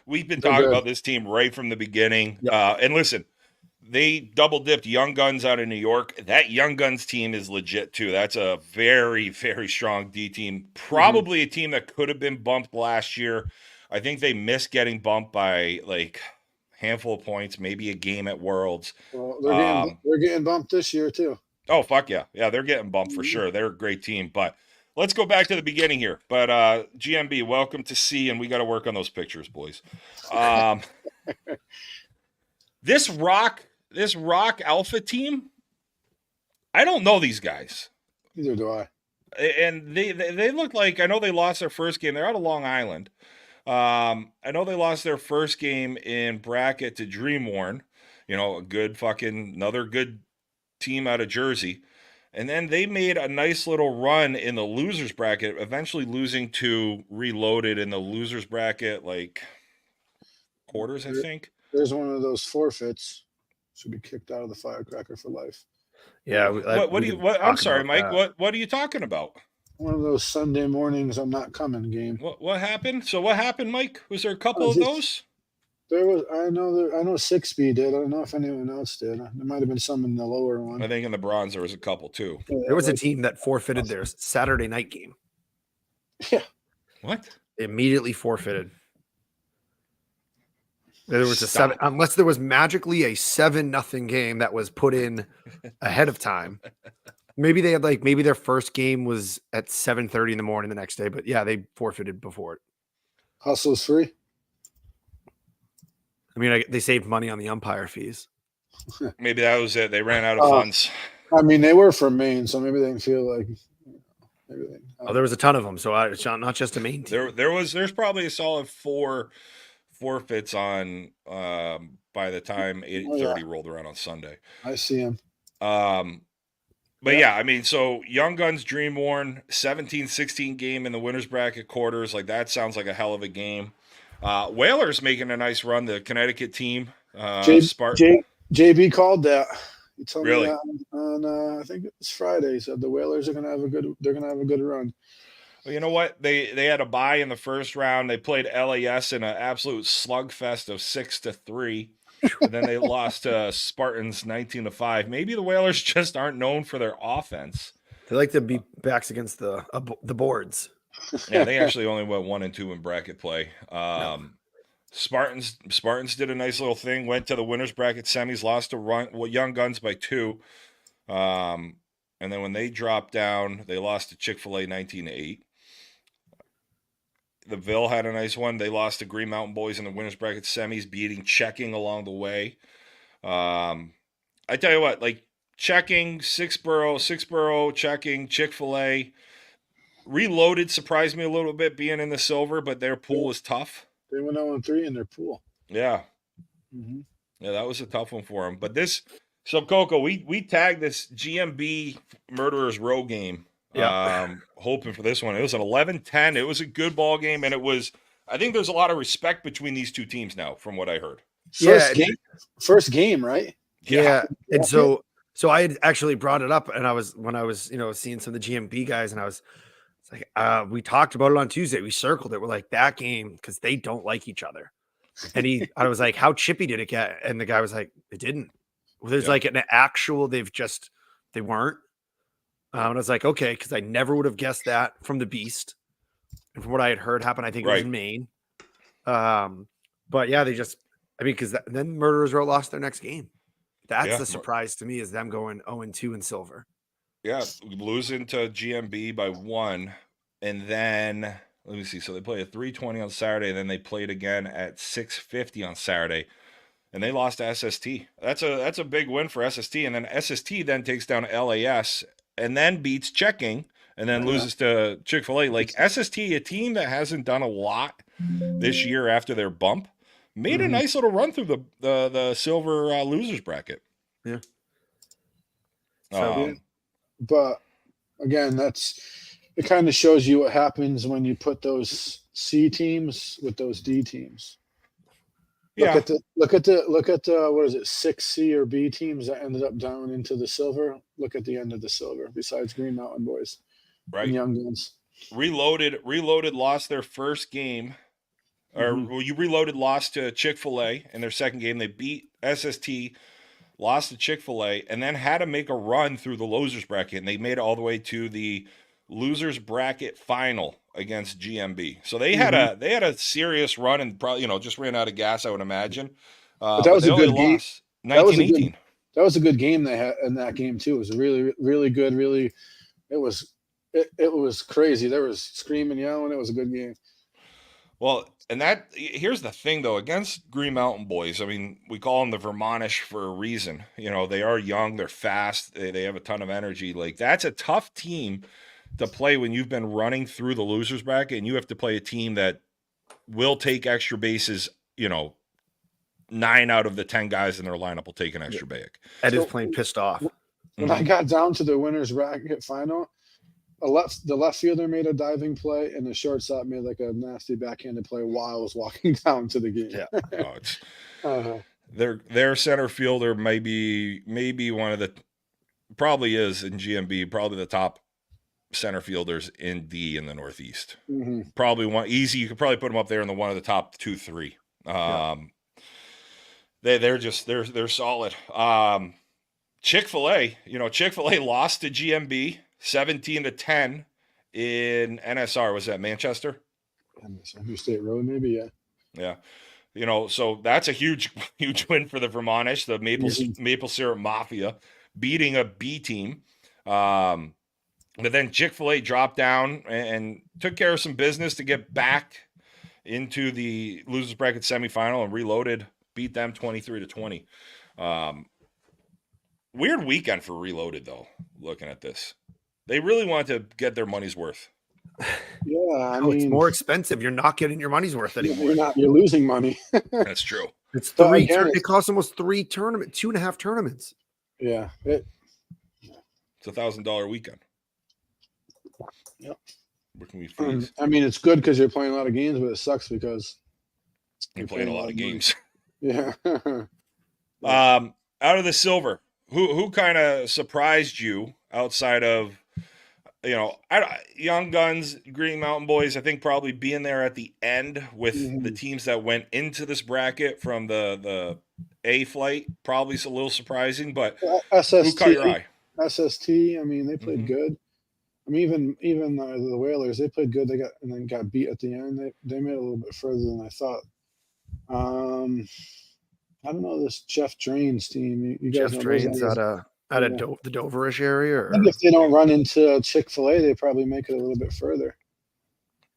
we've been talking about this team right from the beginning. Yep. And listen, they double dipped Young Guns out of New York. That Young Guns team is legit too. That's a very, very strong D team. Probably a team that could have been bumped last year. I think they missed getting bumped by a handful of points, maybe a game at Worlds. Well, they're getting bumped this year too. Oh, fuck yeah. Yeah, they're getting bumped for sure. They're a great team. But let's go back to the beginning here. But GMB, welcome to C, and we got to work on those pictures, boys. This Rock Alpha team, I don't know these guys. Neither do I. And they look like, I know they lost their first game. They're out of Long Island. I know they lost their first game in bracket to Dreamworn. Another good team out of Jersey. And then they made a nice little run in the losers bracket, eventually losing to Reloaded in the losers bracket, like quarters, I think. There's one of those forfeits. Should be kicked out of the Firecracker for life. Yeah. I'm sorry, Mike. What are you talking about? One of those Sunday mornings I'm not coming game. What happened? So what happened, Mike? Was there a couple of those? There was. I know 6B did. I don't know if anyone else did. There might have been some in the lower one. I think in the bronze there was a couple too. There was a team that forfeited their Saturday night game. Yeah. What? They immediately forfeited. There was a 7, unless there was magically a 7-0 game that was put in ahead of time. Maybe they had maybe their first game was at 7:30 in the morning the next day, but yeah, they forfeited before it. Hustle's free. I mean, they saved money on the umpire fees. Maybe that was it. They ran out of funds. I mean, they were from Maine, so maybe they can feel like. There was a ton of them, so it's not just a Maine team. There's probably a solid 4 forfeits on by the time 8:30 rolled around on Sunday. I see him. But yeah, I mean, so Young Guns Dreamworn 17-16 game in the winners bracket quarters, like that sounds like a hell of a game. Whalers making a nice run. The Connecticut team, JB called that. He told really? me that on I think it was Friday. He said the Whalers are gonna have a good run. Well, you know what? They had a bye in the first round. They played LAS in an absolute slugfest of 6-3. And then they lost to Spartans 19-5. Maybe the Whalers just aren't known for their offense. They like to be backs against the boards. Yeah, they actually only went 1-2 in bracket play. Spartans did a nice little thing. Went to the winners bracket semis, lost to Young Guns by 2. And then when they dropped down, they lost to Chick-fil-A 19-8. The Ville had a nice one. They lost to Green Mountain Boys in the winners bracket semis, beating Checking along the way. I tell you what, like Checking, Sixborough, Checking, Chick-fil-A. Reloaded surprised me a little bit being in the silver, but their pool was tough. They went 0-3 in their pool. Yeah. Mm-hmm. Yeah, that was a tough one for them. But so Coco, we tagged this GMB Murderers Row game. Yeah. Hoping for this one. It was an 11-10. It was a good ball game, and I think there's a lot of respect between these two teams now, from what I heard. First game, right? Yeah. And so I had actually brought it up, and when I was seeing some of the GMB guys, and it's like we talked about it on Tuesday. We circled it. We're like, that game, because they don't like each other. And I was like, how chippy did it get? And the guy was like, it didn't. There's like an actual, they weren't. And I was like, okay, because I never would have guessed that from the Beast. And from what I had heard happen, I think it was in Maine. But yeah, because then Murderers Row lost their next game. That's the surprise to me, is them going 0-2 in silver. Yeah, losing to GMB by 1. And then, let me see. So they played at 3:20 on Saturday, and then they played again at 6:50 on Saturday. And they lost to SST. That's a big win for SST. And then SST then takes down LAS and then beats Checking and then loses to Chick-fil-A. Like SST, a team that hasn't done a lot this year after their bump, made a nice little run through the silver losers bracket. Yeah. But again, it kind of shows you what happens when you put those C teams with those D teams. Yeah. Look at the what is it, 6 C or B teams that ended up down into the silver. Look at the end of the silver, besides Green Mountain Boys. Right. And Young Guns. Reloaded lost their first game. Reloaded lost to Chick-fil-A in their second game. They beat SST, lost to Chick-fil-A, and then had to make a run through the losers bracket. And they made it all the way to the losers bracket final against GMB. So they had a serious run and probably just ran out of gas, I would imagine. But that was a good game. 19-18. that was a good game they had in that game too. It was really, really good. Really, it was crazy. There was screaming, yelling. It was a good game. Well, and here's the thing though, against Green Mountain Boys, I mean, we call them the Vermontish for a reason. You know, they are young, they're fast, they have a ton of energy. Like, that's a tough team to play when you've been running through the losers bracket and you have to play a team that will take extra bases, 9 out of the 10 guys in their lineup will take an extra bag. Ed is playing pissed off. When I got down to the winners bracket final, the left fielder made a diving play, and the shortstop made like a nasty backhanded play while I was walking down to the game. Yeah. Their center fielder maybe one of the, probably is in GMB, probably the top center fielders in D in the Northeast. Mm-hmm. Probably one easy. You could probably put them up there in the one of the top 2-3. They're solid. Chick-fil-A, Chick-fil-A lost to GMB 17-10 in NSR. Was that Manchester? New State Road, maybe, yeah. So that's a huge win for the Vermontish, the Maple Syrup Mafia, beating a B team. But then Chick-fil-A dropped down and took care of some business to get back into the losers bracket semifinal, and Reloaded beat them 23-20. Weird weekend for Reloaded, though, looking at this. They really want to get their money's worth. Yeah, I mean, it's more expensive. You're not getting your money's worth anymore. You're losing money. That's true. It's three. It costs almost 2.5 tournaments. Yeah, it's $1,000 weekend. Yep. What can we freeze? I mean, it's good because you're playing a lot of games, but it sucks because you're playing a lot of games. Yeah. Out of the silver, who kind of surprised you outside of, Young Guns, Green Mountain Boys? I think probably being there at the end with the teams that went into this bracket from the A flight, probably a little surprising. But who caught your eye? SST. I mean, they played good. I mean, even the Whalers, they played good. They got beat at the end. They made it a little bit further than I thought. I don't know this Jeff Drains team. You guys Jeff Drains out of the Doverish area, or if they don't run into Chick-fil-A, they probably make it a little bit further.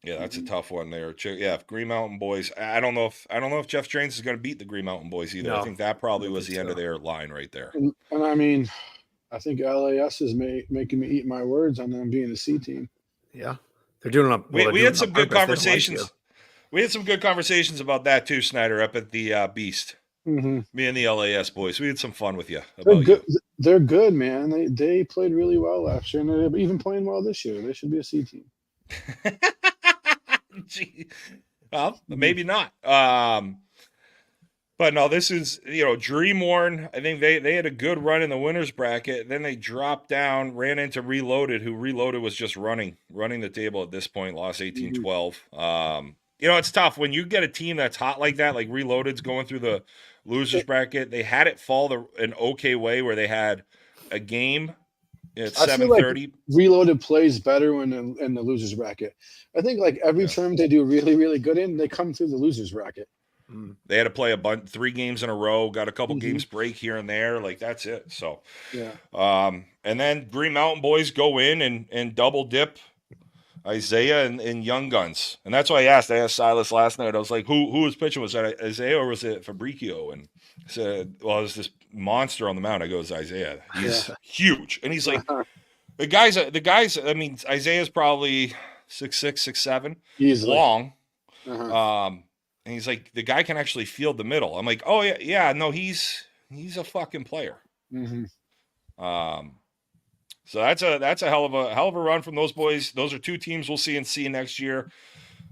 Yeah, that's a tough one there. Yeah, Green Mountain Boys. I don't know if Jeff Drains is going to beat the Green Mountain Boys either. No, I think that probably was the end of their line right there. And I mean, I think LAS is making me eat my words on them being a C team. Yeah, they're doing it. We had some good conversations. We had some good conversations about that too, Snyder, up at the Beast. Mm-hmm. Me and the LAS boys. We had some fun with you. They're good, man. They played really well last year, and they're even playing well this year. They should be a C team. Well, maybe not. But no, this is, Dreamworn. I think they had a good run in the winners bracket. Then they dropped down, ran into Reloaded, who Reloaded was just running the table at this point, lost 18-12. It's tough when you get a team that's hot like that, like Reloaded's going through the losers bracket. They had it fall an okay way where they had a game at 7:30. Like Reloaded plays better when in the losers bracket. I think like every term they do really, really good in, they come through the losers bracket. They had to play 3 games in a row, got a couple games break here and there. Like, that's it. So, and then Green Mountain Boys go in and double dip Isaiah and Young Guns. And that's why I asked Silas last night. I was like, who was pitching? Was that Isaiah or was it Fabricio? And he said, well, it was this monster on the mound. I go, it's Isaiah. He's huge. And he's like, the guys, I mean, Isaiah's probably 6'6", 6'7", easily long. And he's like, the guy can actually field the middle. I'm like, oh yeah, no, he's a fucking player. So that's a hell of a run from those boys. Those are 2 teams we'll see in C next year.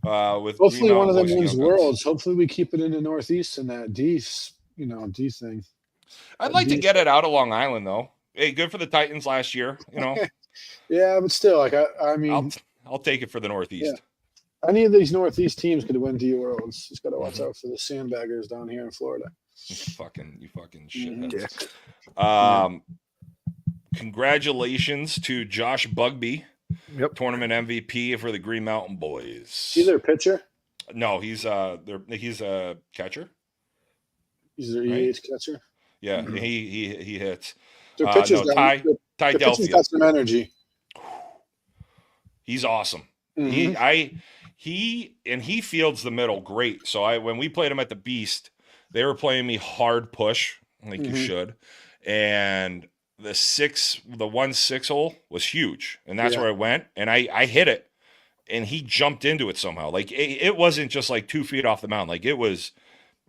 With hopefully one of them wins Worlds. Hopefully we keep it in the Northeast and that D thing. I'd like to get it out of Long Island though. Hey, good for the Titans last year. Yeah, but still, like I mean, I'll take it for the Northeast. Yeah. Any of these Northeast teams could win D Worlds. Just got to watch out for the sandbaggers down here in Florida. You fucking shitheads. Congratulations to Josh Bugby, tournament MVP for the Green Mountain Boys. Is he their pitcher? No, he's a catcher. He's their EH catcher. Yeah, he hits. Their pitches, No, Ty their pitching's Delfield. got some energy. He's awesome. Mm-hmm. He fields the middle great. So when we played him at the Beast, they were playing me hard push, like you should. And the 1-6 hole was huge. And that's where I went. And I hit it. And he jumped into it somehow. Like it wasn't just like 2 feet off the mound. Like it was,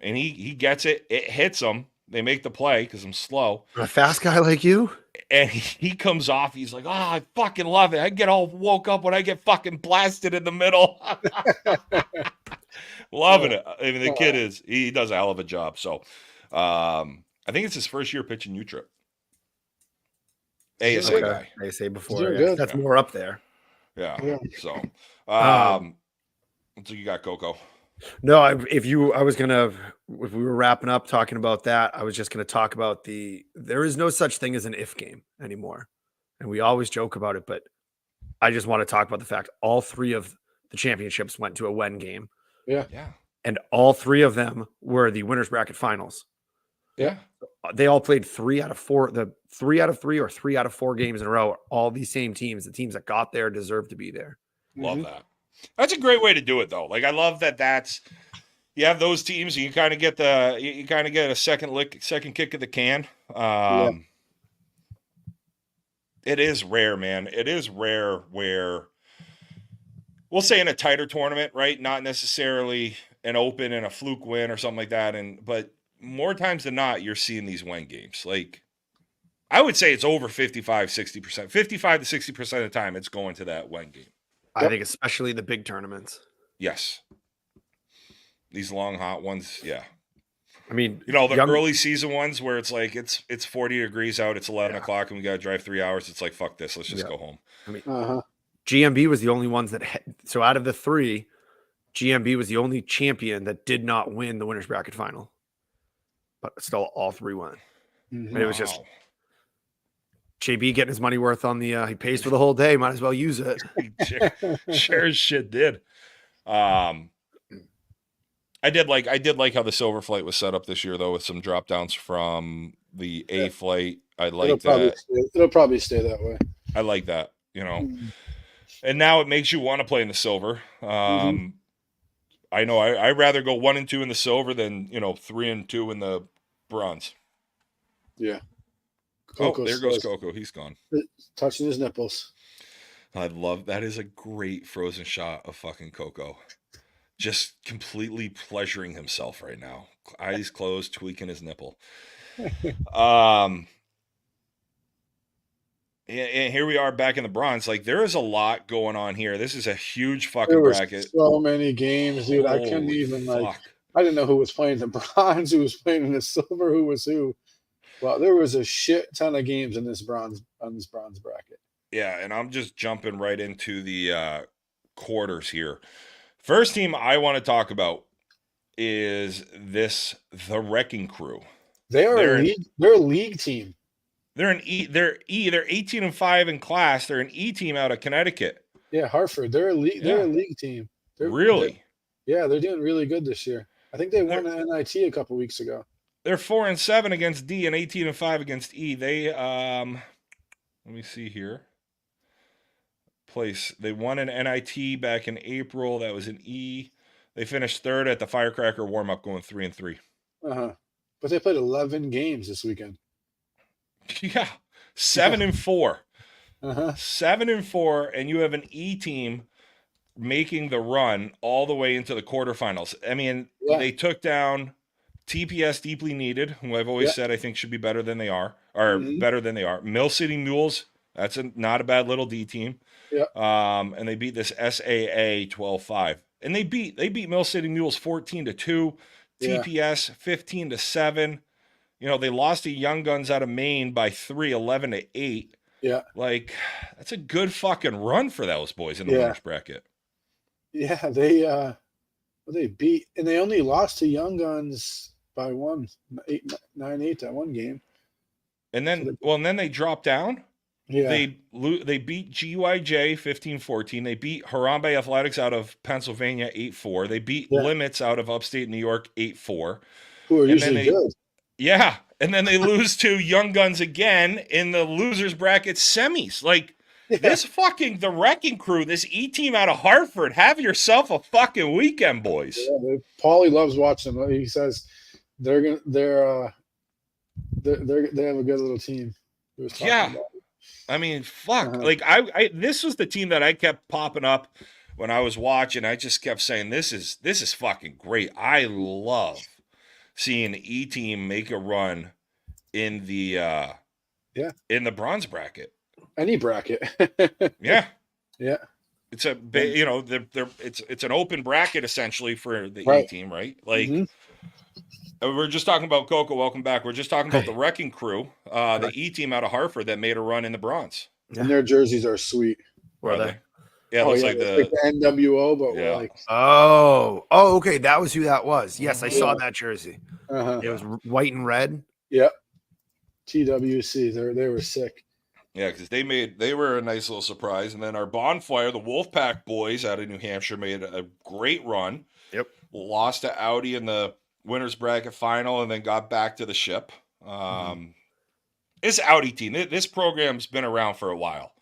and he gets it. It hits him. They make the play because I'm slow. A fast guy like you? And he comes off. He's like, "Oh, I fucking love it. I get all woke up when I get fucking blasted in the middle." Loving it. I mean, the kid he does a hell of a job. So, I think it's his first year pitching U-Trip. ASA guy. ASA before. doing Yeah. good. That's more up there. Yeah. So, so you got Coco. No, if we were wrapping up talking about that, I was just going to talk about there is no such thing as an if game anymore. And we always joke about it, but I just want to talk about the fact all 3 of the championships went to a when game. Yeah. And all 3 of them were the winners bracket finals. Yeah. They all played 3 out of 4, the 3 out of 3 or 3 out of 4 games in a row. All these same teams, the teams that got there deserve to be there. Love that. That's a great way to do it, though. Like I love that. You have those teams, and you kind of get a second kick of the can. It is rare, man. It is rare where we'll say in a tighter tournament, right? Not necessarily an open and a fluke win or something like that. But more times than not, you're seeing these win games. Like I would say it's over 55, 60%, 55 to 60% of the time it's going to that win game. I think especially the big tournaments. Yes. These long hot ones, yeah. I mean, the early season ones where it's like it's 40 degrees out, it's 11 o'clock, and we got to drive 3 hours. It's like, fuck this, let's just go home. I mean, GMB was the only ones that so out of the 3, GMB was the only champion that did not win the winners bracket final, but still all 3 won. And it was just JB getting his money worth on the he pays for the whole day, might as well use it. Sure as shit did. I did like how the Silver Flight was set up this year, though, with some drop downs from the A flight. I like that. It'll probably stay that way. I like that, And now it makes you want to play in the Silver. I know I'd rather go 1 and 2 in the Silver than 3 and 2 in the Bronze. Yeah. There goes Coco. He's gone. Touching his nipples. I love that. Is a great frozen shot of fucking Coco. Just completely pleasuring himself right now. Eyes closed, tweaking his nipple. And here we are back in the Bronze. Like, there is a lot going on here. This is a huge fucking bracket. So many games, dude. I couldn't even I didn't know who was playing the Bronze, who was playing in the Silver, who was who. Well, there was a shit ton of games in this bronze bracket. Yeah, and I'm just jumping right into the quarters here. First team I want to talk about is the Wrecking Crew. They're a league team. They're they're 18-5 in class. They're an E team out of Connecticut. Yeah, Hartford. They're a league team. Really? They're doing really good this year. I think they won an NIT a couple weeks ago. They're 4-7 against D and 18-5 against E. They let me see here. They won an NIT back in April. That was an E. They finished 3rd at the Firecracker warm-up, going 3-3. But they played 11 games this weekend. Yeah, 7-4. 7-4, and you have an E team making the run all the way into the quarterfinals. I mean, they took down TPS Deeply Needed, who I've always said I think should be better than they are, or better than they are. Mill City Mules, that's not a bad little D team. Yeah. And they beat this SAA 12-5. And they beat Mill City Mules 14-2, TPS 15-7. They lost to Young Guns out of Maine by 3, 11-8. Yeah. Like, that's a good fucking run for those boys in the winners bracket. Yeah, they beat, and they only lost to Young Guns by 9-8 that one game. And then they dropped down. Yeah. They beat GYJ 15-14. They beat Harambe Athletics out of Pennsylvania 8-4. They beat Limits out of upstate New York 8-4. Who are usually good. Yeah, and then they lose to Young Guns again in the losers bracket semis. Like this fucking the Wrecking Crew, this E team out of Hartford. Have yourself a fucking weekend, boys. Yeah, Paulie loves watching them. He says they have a good little team. He was talking Yeah, about. I mean, fuck. Like I this was the team that I kept popping up when I was watching. I just kept saying, this is fucking great. I love seeing E team make a run in the in the bronze bracket. Any bracket. Yeah. Yeah. It's a it's an open bracket essentially for the E Right. team, right? Like we're just talking about Coco. Welcome back. We're just talking about the Wrecking Crew, the E team out of Hartford that made a run in the bronze. And their jerseys are sweet. Were they? Yeah, it looks like the NWO, but yeah. like okay, that was who that was. Yes, I saw that jersey. It was white and red. Yep. TWC. They were sick. Yeah, because they were a nice little surprise. And then our Bonfire, the Wolfpack boys out of New Hampshire, made a great run. Yep. Lost to Audi in the winners bracket final and then got back to the ship. This Audi team, this program's been around for a while.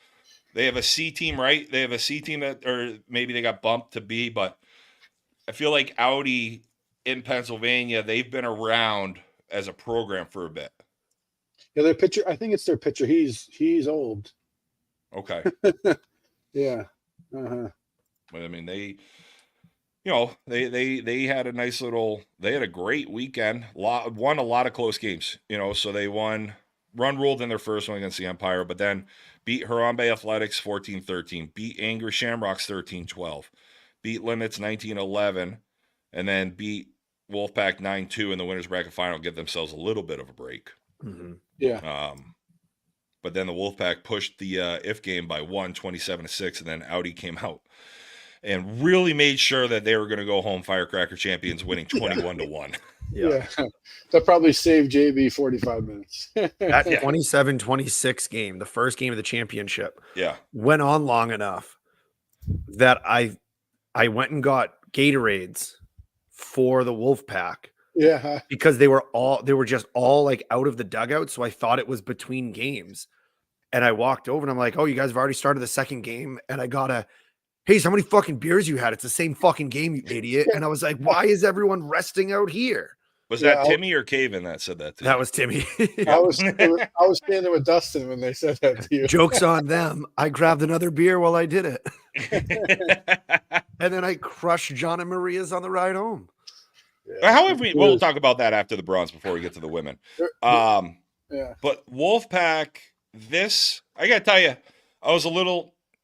They have a C team, right? They have a C team that, or maybe they got bumped to B, but I feel like Audi in Pennsylvania, they've been around as a program for a bit. Yeah, their pitcher. I think it's their pitcher. He's old. Okay. Yeah. But I mean, they had a nice they had a great weekend. Won a lot of close games. So they run ruled in their first one against the Empire, but then beat Harambe Athletics 14-13, beat Angry Shamrocks 13-12, beat Limits 19-11, and then beat Wolfpack 9-2 in the winners bracket final. Give themselves a little bit of a break. Yeah. But then the Wolfpack pushed the if game by 27-6, and then Audi came out and really made sure that they were going to go home Firecracker champions, winning 21-1. Yeah. That probably saved JB 45 minutes. That 27-26 game, the first game of the championship, went on long enough that I went and got Gatorades for the Wolfpack. Yeah. Because they were just all like out of the dugout. So I thought it was between games. And I walked over and I'm like, oh, you guys have already started the second game. And I got hey, how many fucking beers you had? It's the same fucking game, you idiot. And I was like, why is everyone resting out here? Was that Timmy or Caven that said that to you? That was Timmy. I was standing with Dustin when they said that to you. Joke's on them. I grabbed another beer while I did it. And then I crushed John and Maria's on the ride home. Yeah. We'll talk about that after the bronze before we get to the women. But Wolfpack, I got to tell you,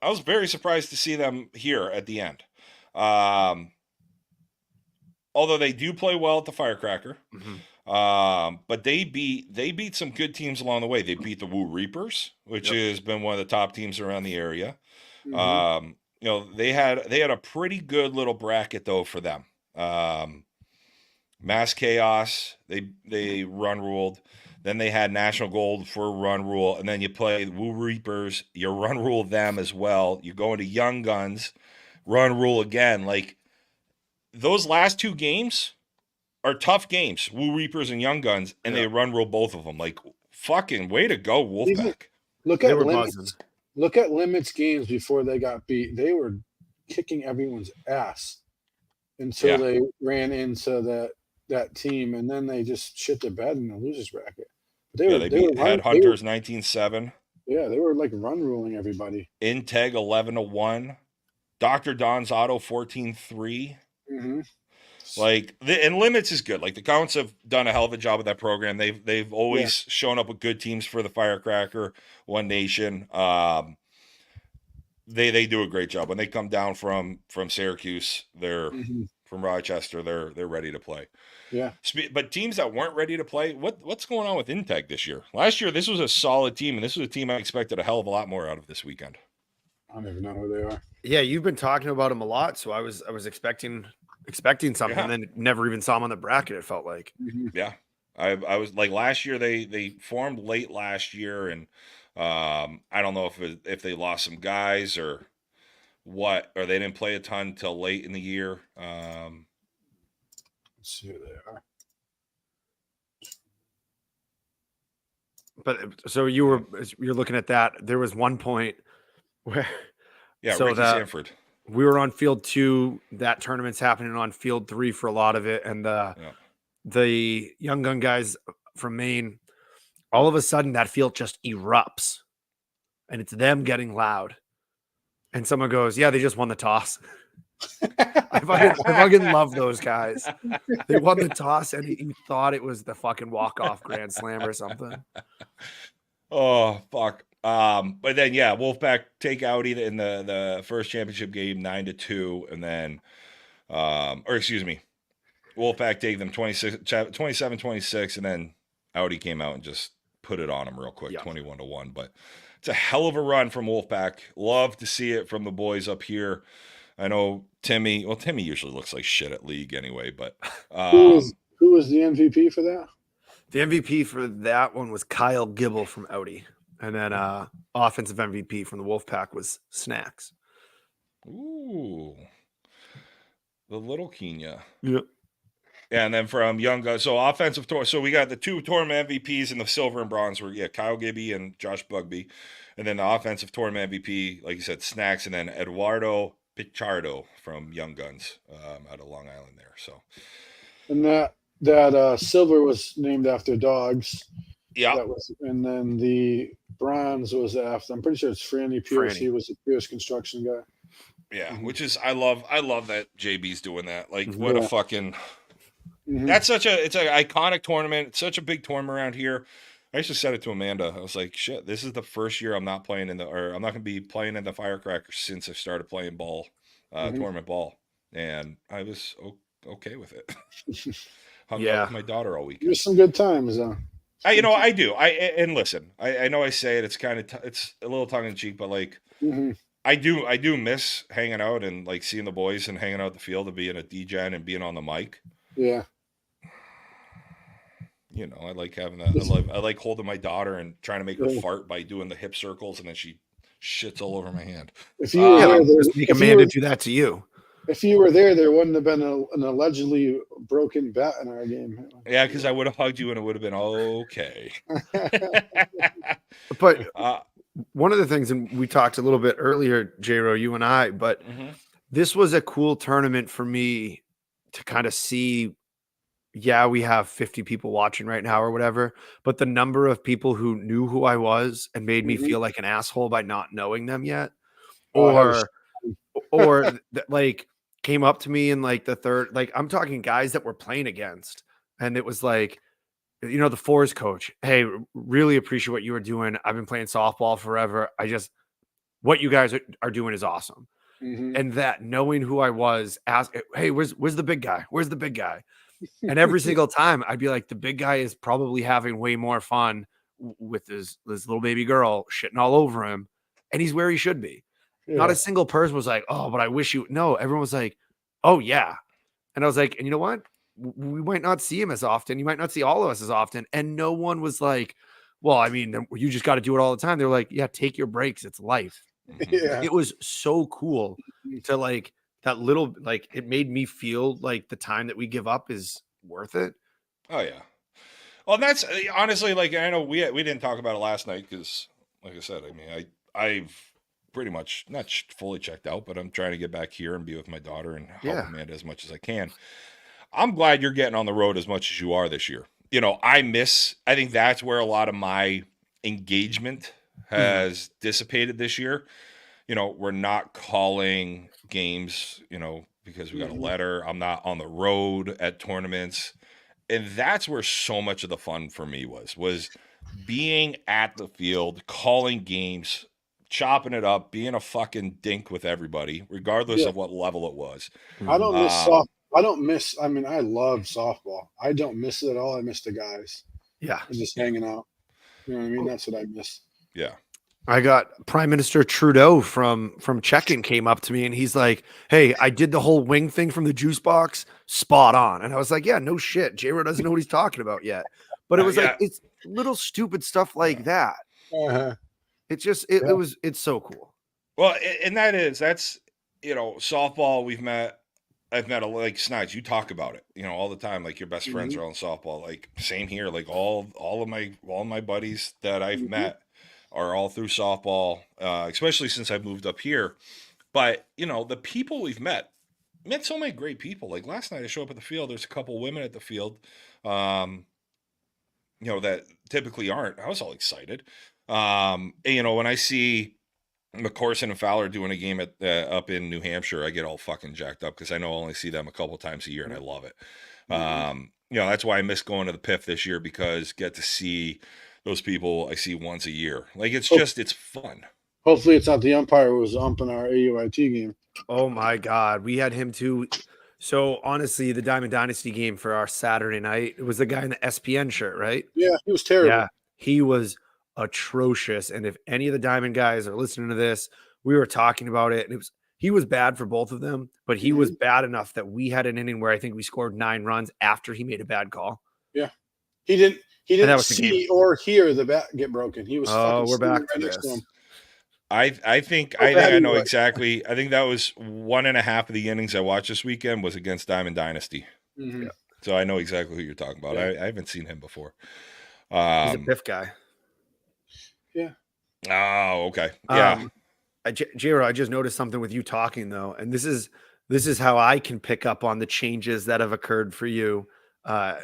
I was very surprised to see them here at the end. Although they do play well at the Firecracker. But they beat some good teams along the way. They beat the Woo Reapers, which has been one of the top teams around the area. They had a pretty good little bracket though for them. Mass Chaos, they run ruled. Then they had National Gold for run rule, and then you play Woo Reapers, you run rule them as well. You go into Young Guns, run rule again. Like those last two games are tough games, Woo Reapers and Young Guns, and they run rule both of them. Like fucking way to go, Wolfpack. Look at Limits games before they got beat. They were kicking everyone's ass until they ran into that team, and then they just shit the bed in the losers bracket. They beat Headhunters 19-7. Yeah, they were like run ruling everybody. Integ 11-1. Dr. Don's Auto 14-3. Like and Limits is good. Like the Counts have done a hell of a job with that program. They've always shown up with good teams for the Firecracker, One Nation. They do a great job when they come down from Syracuse. They're from Rochester. They're ready to play. Yeah. But teams that weren't ready to play, what's going on with Integ this year? Last year, this was a solid team, and this was a team I expected a hell of a lot more out of this weekend. I don't even know who they are. Yeah, you've been talking about them a lot, so I was expecting something, and then never even saw them on the bracket. It felt like. Yeah, I was like last year. They formed late last year, and I don't know if they lost some guys or what, or they didn't play a ton till late in the year. Let's see who they are. But so you're looking at that. There was one point where Ricky Sanford. We were on field 2. That tournament's happening on field 3 for a lot of it, and the young gun guys from Maine. All of a sudden, that field just erupts, and it's them getting loud. And someone goes, "Yeah, they just won the toss." I fucking love those guys. They won the toss, and he thought it was the fucking walk-off grand slam or something. Oh fuck! But then Wolfpack take Audi in the first championship game 9-2, and then, Wolfpack take them 27-26, and then Audi came out and just put it on them real quick, 21-1. But it's a hell of a run from Wolfpack. Love to see it from the boys up here. I know Timmy. Well, Timmy usually looks like shit at league anyway. But who was the MVP for that? The MVP for that one was Kyle Gibble from Audi, and then offensive MVP from the Wolfpack was Snacks. Ooh, the little Kenya. Yep. Yeah, and then from Young Guns, so offensive tour. So we got the 2 tournament MVPs in the silver and bronze were Kyle Gibby and Josh Bugby, and then the offensive tournament MVP, like you said, Snacks, and then Eduardo Pichardo from Young Guns out of Long Island there. So, and that silver was named after dogs. Yeah, and then the bronze was after. I'm pretty sure it's Franny Pierce. He was a Pierce construction guy. Yeah, which is I love that JB's doing that. Like, what a fucking. That's it's an iconic tournament. It's such a big tournament around here. I used to said it to Amanda. I was like, shit, this is the first year I'm not going to be playing in the Firecracker since I started playing ball, tournament ball. And I was okay with it. Hung out with my daughter all weekend. There's some good times, though. I do. And listen, I know I say it, it's kind of, it's a little tongue in cheek, but like, I do miss hanging out and like seeing the boys and hanging out the field and being a DJ and being on the mic. Yeah. I like having that. I like holding my daughter and trying to make her fart by doing the hip circles, and then she shits all over my hand. If you were make Amanda do that to you. If you were there wouldn't have been an allegedly broken bat in our game. Yeah, because I would have hugged you and it would have been okay. But one of the things, and we talked a little bit earlier, J-Ro, you and I, but this was a cool tournament for me to kind of see. Yeah, we have 50 people watching right now or whatever, but the number of people who knew who I was and made me feel like an asshole by not knowing them yet, or like came up to me in like the third, like I'm talking guys that we're playing against, and it was like, the fours coach, hey, really appreciate what you were doing. I've been playing softball forever. What you guys are doing is awesome. And that knowing who I was, ask, hey, where's the big guy? Where's the big guy? And every single time I'd be like, the big guy is probably having way more fun with his little baby girl shitting all over him. And he's where he should be. Yeah. Not a single person was like, oh, but I wish you. No, everyone was like, oh, yeah. And I was like, and you know what? We might not see him as often. You might not see all of us as often. And no one was like, well, I mean, you just got to do it all the time. They're like, yeah, take your breaks. It's life. Yeah. It was so cool to like, that little, like, it made me feel like the time that we give up is worth it. Oh yeah. Well, that's honestly, like, I know we didn't talk about it last night because, like I said, I mean, I've pretty much not fully checked out, but I'm trying to get back here and be with my daughter and help Amanda as much as I can. I'm glad you're getting on the road as much as you are this year. I think that's where a lot of my engagement has dissipated this year. We're not calling games, because we got a letter. I'm not on the road at tournaments. And that's where so much of the fun for me was being at the field, calling games, chopping it up, being a fucking dink with everybody, regardless of what level it was. I don't miss softball. I mean, I love softball. I don't miss it at all. I miss the guys. Yeah. And just hanging out. You know what I mean? That's what I miss. Yeah. I got Prime Minister Trudeau from Check-In came up to me and he's like, hey, I did the whole wing thing from the juice box, spot on. And I was like, yeah, no shit. J-Ro doesn't know what he's talking about yet. But it was like, it's little stupid stuff like that. It's just, it's so cool. Well, and that's, softball, we've met I've met like Snides. You talk about it, all the time. Like your best friends are on softball. Like same here. Like all of my buddies that I've met are all through softball. Especially since I've moved up here. But the people we've met so many great people. Like last night, I show up at the field. There's a couple women at the field, that typically aren't. I was all excited. And, when I see McCorson and Fowler doing a game at up in New Hampshire, I get all fucking jacked up because I know I only see them a couple times a year, and I love it. That's why I miss going to the PIF this year, because get to see those people I see once a year. Like it's fun. Hopefully, it's not the umpire who was umping our AUIT game. Oh my God, we had him too. So honestly, the Diamond Dynasty game for our Saturday night, it was the guy in the SPN shirt, right? Yeah, he was terrible. Yeah, he was atrocious. And if any of the Diamond guys are listening to this, we were talking about it, and he was bad for both of them, but he was bad enough that we had an inning where I think we scored 9 runs after he made a bad call. Yeah, he didn't see or hear the bat get broken. He was. We're back to this. I think I know exactly. I think that was 1.5 of the innings I watched this weekend was against Diamond Dynasty. Yeah. So I know exactly who you're talking about. Yeah. I haven't seen him before. He's a PIF guy. Yeah. Oh, okay. Yeah. J-Ro, I just noticed something with you talking though, and this is how I can pick up on the changes that have occurred for you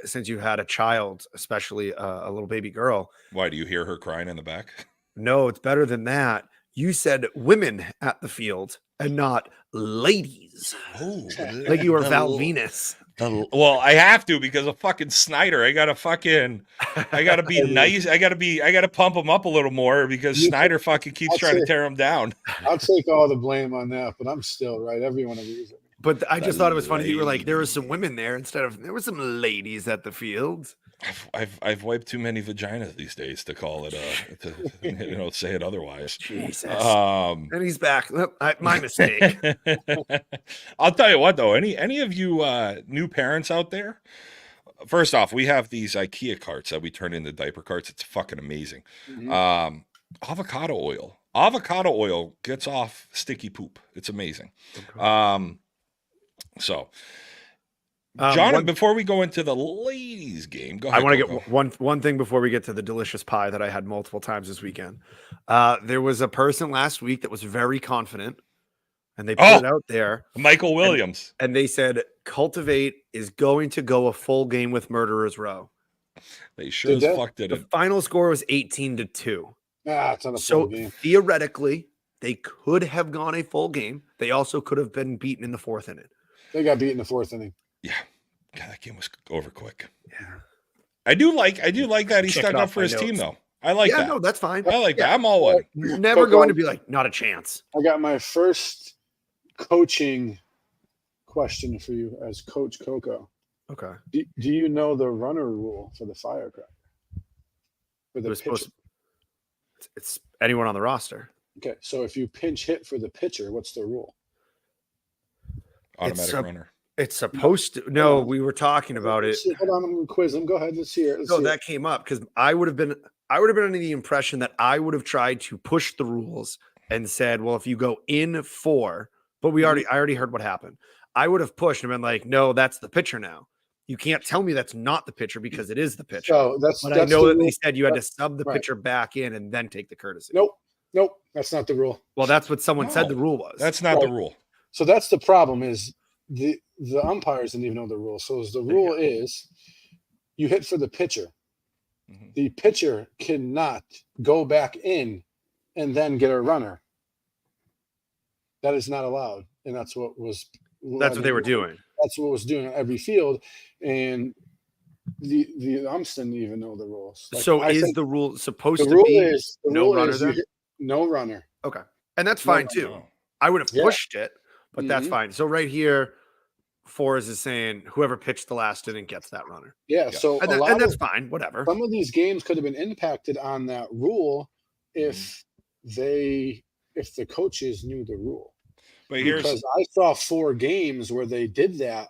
since you had a child, especially a little baby girl. Why do you hear her crying in the back? No, it's better than that. You said women at the field and not ladies. Oh, like you were Val Venus. Well, I have to because of fucking Snyder. I gotta be nice. I gotta pump him up a little more because Snyder fucking keeps trying to tear him down. I'll take all the blame on that, but I'm still right. Everyone agrees. But I just thought it was funny. You were like, there were some women there instead of there were some ladies at the field. I've wiped too many vaginas these days to call it to say it otherwise. Jesus. And he's back. My mistake. I'll tell you what though, any of you new parents out there, first off, we have these IKEA carts that we turn into diaper carts. It's fucking amazing. Avocado oil gets off sticky poop. It's amazing. Okay. So John, before we go into the ladies' game, go ahead. I want to get one thing before we get to the delicious pie that I had multiple times this weekend. There was a person last week that was very confident, and they put it out there. Michael Williams. And they said, Cultivate is going to go a full game with Murderers Row. They sure as fuck did it. The final score was 18-2. It's not a full game. Theoretically, they could have gone a full game. They also could have been beaten in the 4th inning. They got beat in the 4th inning. Yeah, God, that game was over quick. Yeah, I do like that he stuck up for his team though. I like that. Yeah, no, that's fine. I like that. I'm all in. You're never going to be like, not a chance. I got my first coaching question for you as Coach Coco. Okay. Do you know the runner rule for the Firecracker? For the pitcher? It's anyone on the roster. Okay, so if you pinch hit for the pitcher, what's the rule? Automatic runner. It's supposed to. No, we were talking about it. Hold on, I'm going to quiz him. Go ahead. Let's hear it. That came up because I would have been under the impression that I would have tried to push the rules and said, well, if you go in 4, but I already heard what happened. I would have pushed and been like, no, that's the pitcher now. You can't tell me that's not the pitcher because it is the pitcher. So I know that they said you had to sub the pitcher back in and then take the courtesy. Nope. That's not the rule. Well, that's what someone said the rule was. That's not the rule. So that's the problem is the umpires didn't even know the rule. So the rule is you hit for the pitcher. Mm-hmm. The pitcher cannot go back in and then get a runner. That is not allowed. And that's what they were doing. That's what was doing on every field. And the umps didn't even know the rules. Is the rule supposed to be no runner then? No runner. Okay. And that's fine too. I would have pushed it, but that's fine. So right here, Forrest is saying whoever pitched the last inning gets that runner. Yeah. So and that's fine. Whatever. Some of these games could have been impacted on that rule if the coaches knew the rule. But because I saw 4 games where they did that,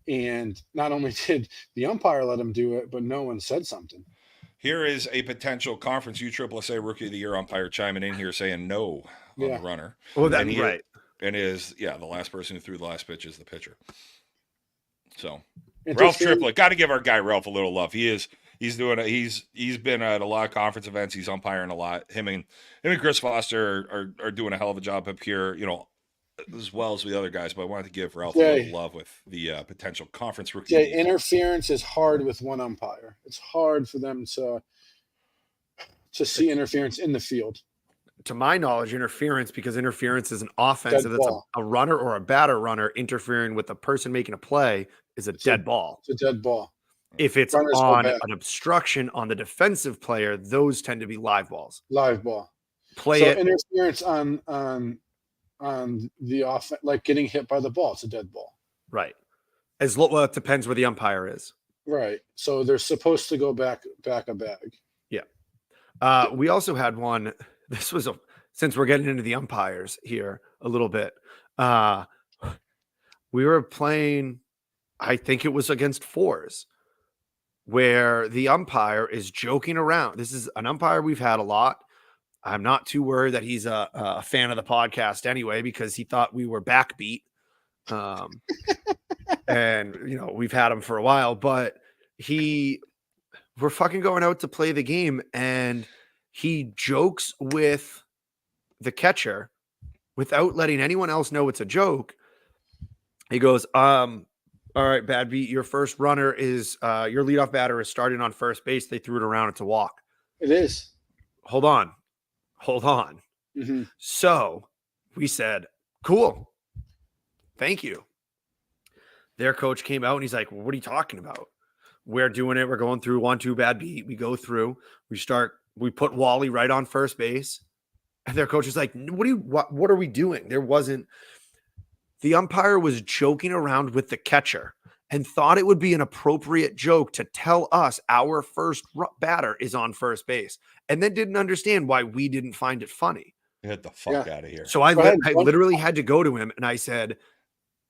and not only did the umpire let them do it, but no one said something. Here is a potential Conference USSSA Rookie of the Year umpire chiming in here saying no on the runner. Well, that's right. and the last person who threw the last pitch is the pitcher. So Ralph Triplett, got to give our guy Ralph a little love. He's been at a lot of conference events. He's umpiring a lot. Him and Chris Foster are doing a hell of a job up here, as well as the other guys. But I wanted to give Ralph a little love with the potential conference rookie. Yeah, interference is hard with one umpire. It's hard for them to see interference in the field. To my knowledge, because interference is an offensive. That's a runner or a batter runner interfering with a person making a play is a dead ball. It's a dead ball. If it's on an obstruction on the defensive player, those tend to be live balls. Live ball. Interference on the offense, like getting hit by the ball, it's a dead ball. Right. It depends where the umpire is. Right. So they're supposed to go back a bag. Yeah. We also had one. This was since we're getting into the umpires here a little bit. We were playing, I think it was against fours, where the umpire is joking around. This is an umpire we've had a lot. I'm not too worried that he's a fan of the podcast anyway, because he thought we were backbeat. And, we've had him for a while, but we're fucking going out to play the game, and he jokes with the catcher without letting anyone else know it's a joke. He goes, all right, bad beat. Your first runner is your leadoff batter is starting on first base. They threw it around. It's a walk. It is. Hold on. Mm-hmm. So we said, cool. Thank you. Their coach came out and he's like, well, what are you talking about? We're doing it. We're going through 1-2 bad beat. We go through. We put Wally right on first base. And their coach is like, what are we doing? The umpire was joking around with the catcher and thought it would be an appropriate joke to tell us our first batter is on first base, and then didn't understand why we didn't find it funny. Get the fuck out of here. So I literally had to go to him and I said,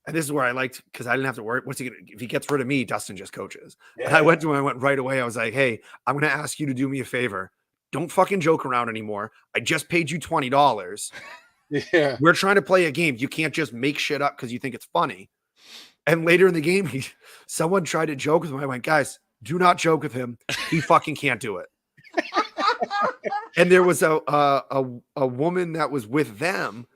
and this is where I liked, because I didn't have to worry. If he gets rid of me, Dustin just coaches. Yeah. And I went to him, I went right away. I was like, hey, I'm going to ask you to do me a favor. Don't fucking joke around anymore. I just paid you $20. Yeah. We're trying to play a game. You can't just make shit up because you think it's funny. And later in the game, someone tried to joke with him. I went, guys, do not joke with him. He fucking can't do it. And there was a woman that was with them,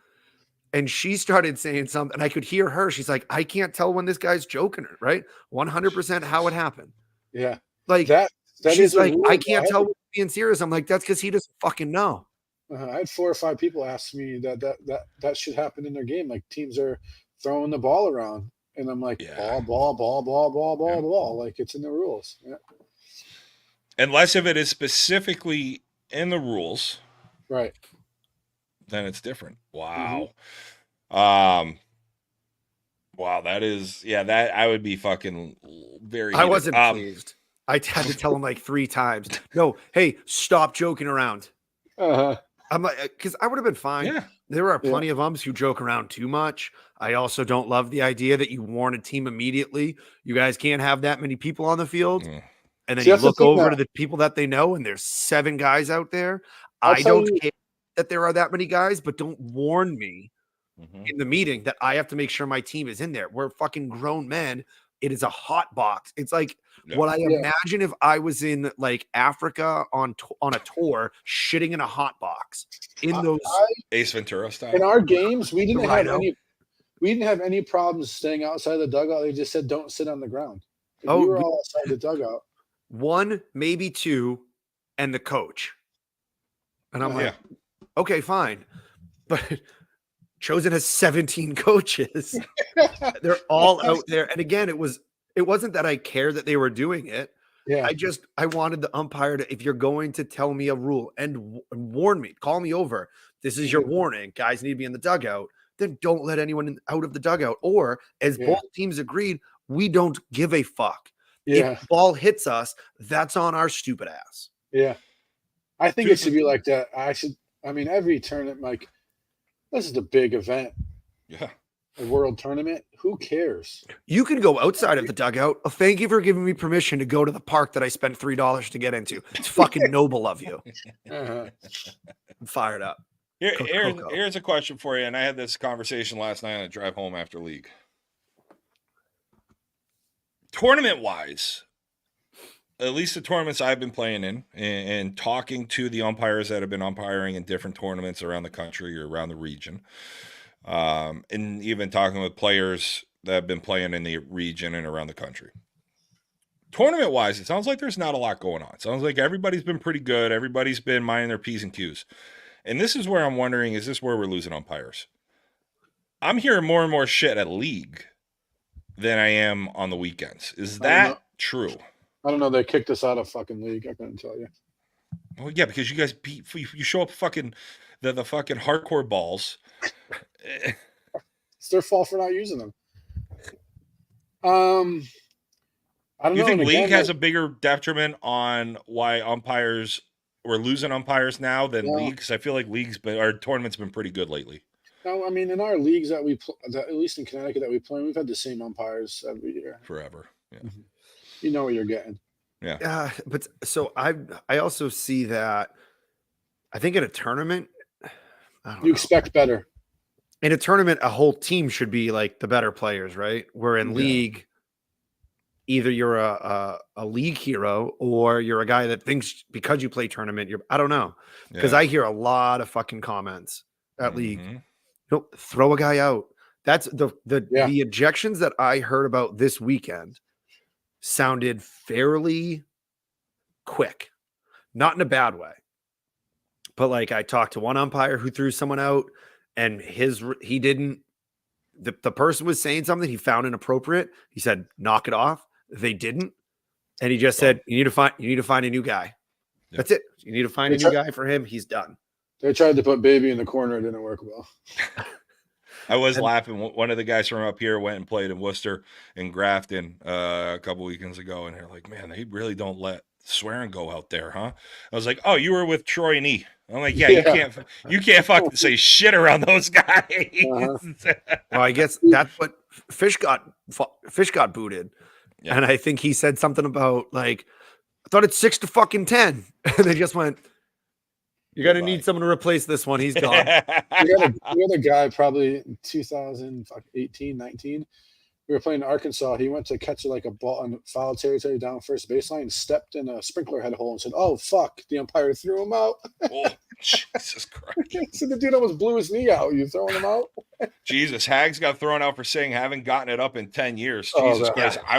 and she started saying something, and I could hear her. She's like, I can't tell when this guy's joking her, right? 100% how it happened. Yeah. Like that she's like, I can't tell when he's being serious. I'm like, that's because he doesn't fucking know. I had 4 or 5 people ask me that should happen in their game. Like, teams are throwing the ball around, and I'm like, ball. Like, it's in the rules. Yeah. Unless if it is specifically in the rules, right, then it's different. Wow. Mm-hmm. Wow, that is, that I would be fucking very I wasn't pleased. I had to tell him like 3 times. No, hey, stop joking around. I'm like, because I would have been fine. Yeah. There are plenty of umps who joke around too much. I also don't love the idea that you warn a team immediately. You guys can't have that many people on the field. And then you look over to the people that they know, and there's 7 guys out there. I don't care that there are that many guys, but don't warn me in the meeting that I have to make sure my team is in there. We're fucking grown men. It is a hot box. It's like what I imagine if I was in like Africa on a tour, shitting in a hot box in those Ace Ventura style. In our games, we didn't have any problems staying outside the dugout. They just said don't sit on the ground. We were all outside the dugout. 1, maybe 2, and the coach. And I'm like, okay, fine. But Chosen has 17 coaches. They're all out there. And again, it wasn't that I cared that they were doing it. Yeah. I wanted the umpire to, if you're going to tell me a rule and warn me, call me over. This is your warning. Guys need to be in the dugout. Then don't let anyone out of the dugout. Or as both teams agreed, we don't give a fuck. Yeah. If the ball hits us, that's on our stupid ass. Yeah. I think it should be like that. Every tournament, like, this is a big event. Yeah. A world tournament. Who cares? You can go outside of the dugout. Oh, thank you for giving me permission to go to the park that I spent $3 to get into. It's fucking noble of you. I'm fired up. Here's a question for you, and I had this conversation last night on a drive home after league. Tournament-wise, at least the tournaments I've been playing in and talking to the umpires that have been umpiring in different tournaments around the country or around the region, and even talking with players that have been playing in the region and around the country. Tournament-wise, it sounds like there's not a lot going on. It sounds like everybody's been pretty good. Everybody's been minding their P's and Q's. And this is where I'm wondering, is this where we're losing umpires? I'm hearing more and more shit at league than I am on the weekends. Is that true? I don't know. They kicked us out of fucking league. I couldn't tell you. Well, yeah, because you guys you show up fucking the fucking hardcore balls. It's their fault for not using them. I don't know. You think league has a bigger detriment on why umpires we're losing umpires now than league? Because I feel like our tournament's been pretty good lately. No, I mean in our leagues that we play, at least in Connecticut that we play, we've had the same umpires every year forever. Yeah. Mm-hmm. You know what you're getting. Yeah. But so I also see that I think in a tournament, you expect better. In a tournament, a whole team should be like the better players, right? Where in league, either you're a league hero or you're a guy that thinks because you play tournament, I don't know. Because I hear a lot of fucking comments at league. Throw a guy out. That's the ejections that I heard about this weekend sounded fairly quick, not in a bad way. But like I talked to one umpire who threw someone out and the person was saying something he found inappropriate. He said, knock it off. They didn't. And he just said, you need to find a new guy. Yep. That's it. You need to find a new guy for him. He's done. They tried to put Baby in the corner. It didn't work well. I was laughing. One of the guys from up here went and played in Worcester and Grafton a couple weekends ago. And they're like, man, they really don't let swearing go out there, huh? I was like, oh, you were with Troy and E. I'm like, you can't fucking say shit around those guys. Well, I guess that's what Fish got booted. Yeah. And I think he said something about like, I thought it's 6-10. And they just went, you're going to need someone to replace this one. He's gone. we had a guy probably in 2018, 19. We were playing in Arkansas. He went to catch like a ball on foul territory down first baseline, stepped in a sprinkler head hole and said, oh, fuck. The umpire threw him out. Oh, Jesus Christ. So the dude almost blew his knee out. You throwing him out? Jesus, Hags got thrown out for saying haven't gotten it up in 10 years. Jesus Christ. Yeah. I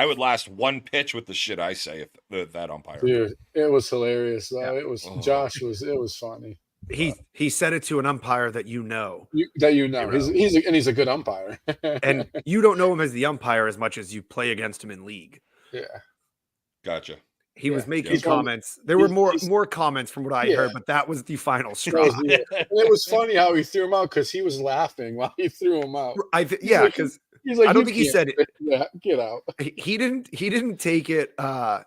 would last one pitch with the shit I say if that umpire. Dude, it was hilarious though. Yeah. It was it was funny. He said it to an umpire that you know. He's a good umpire. And you don't know him as the umpire as much as you play against him in league. Yeah. Gotcha. He was making comments. There were more comments from what I heard, but that was the final straw. And it was funny how he threw him out because he was laughing while he threw him out. Because like, I don't think he said it. Yeah, get out. He didn't take it.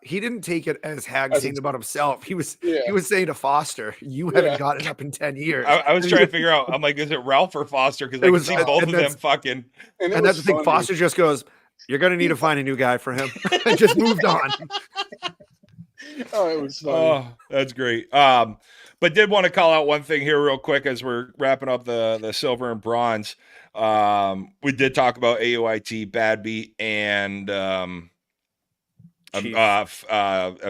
He didn't take it as Hag saying about himself. He was saying to Foster, "You haven't gotten it up in 10 years." I was trying to figure out. I'm like, is it Ralph or Foster? Because I can see both of them fucking. And that's the thing. Foster just goes, "You're going to need to find a new guy for him," and just moved on. Oh, it was funny. Oh, that's great. But did want to call out one thing here real quick as we're wrapping up the silver and bronze. We did talk about AUIT, Badby, and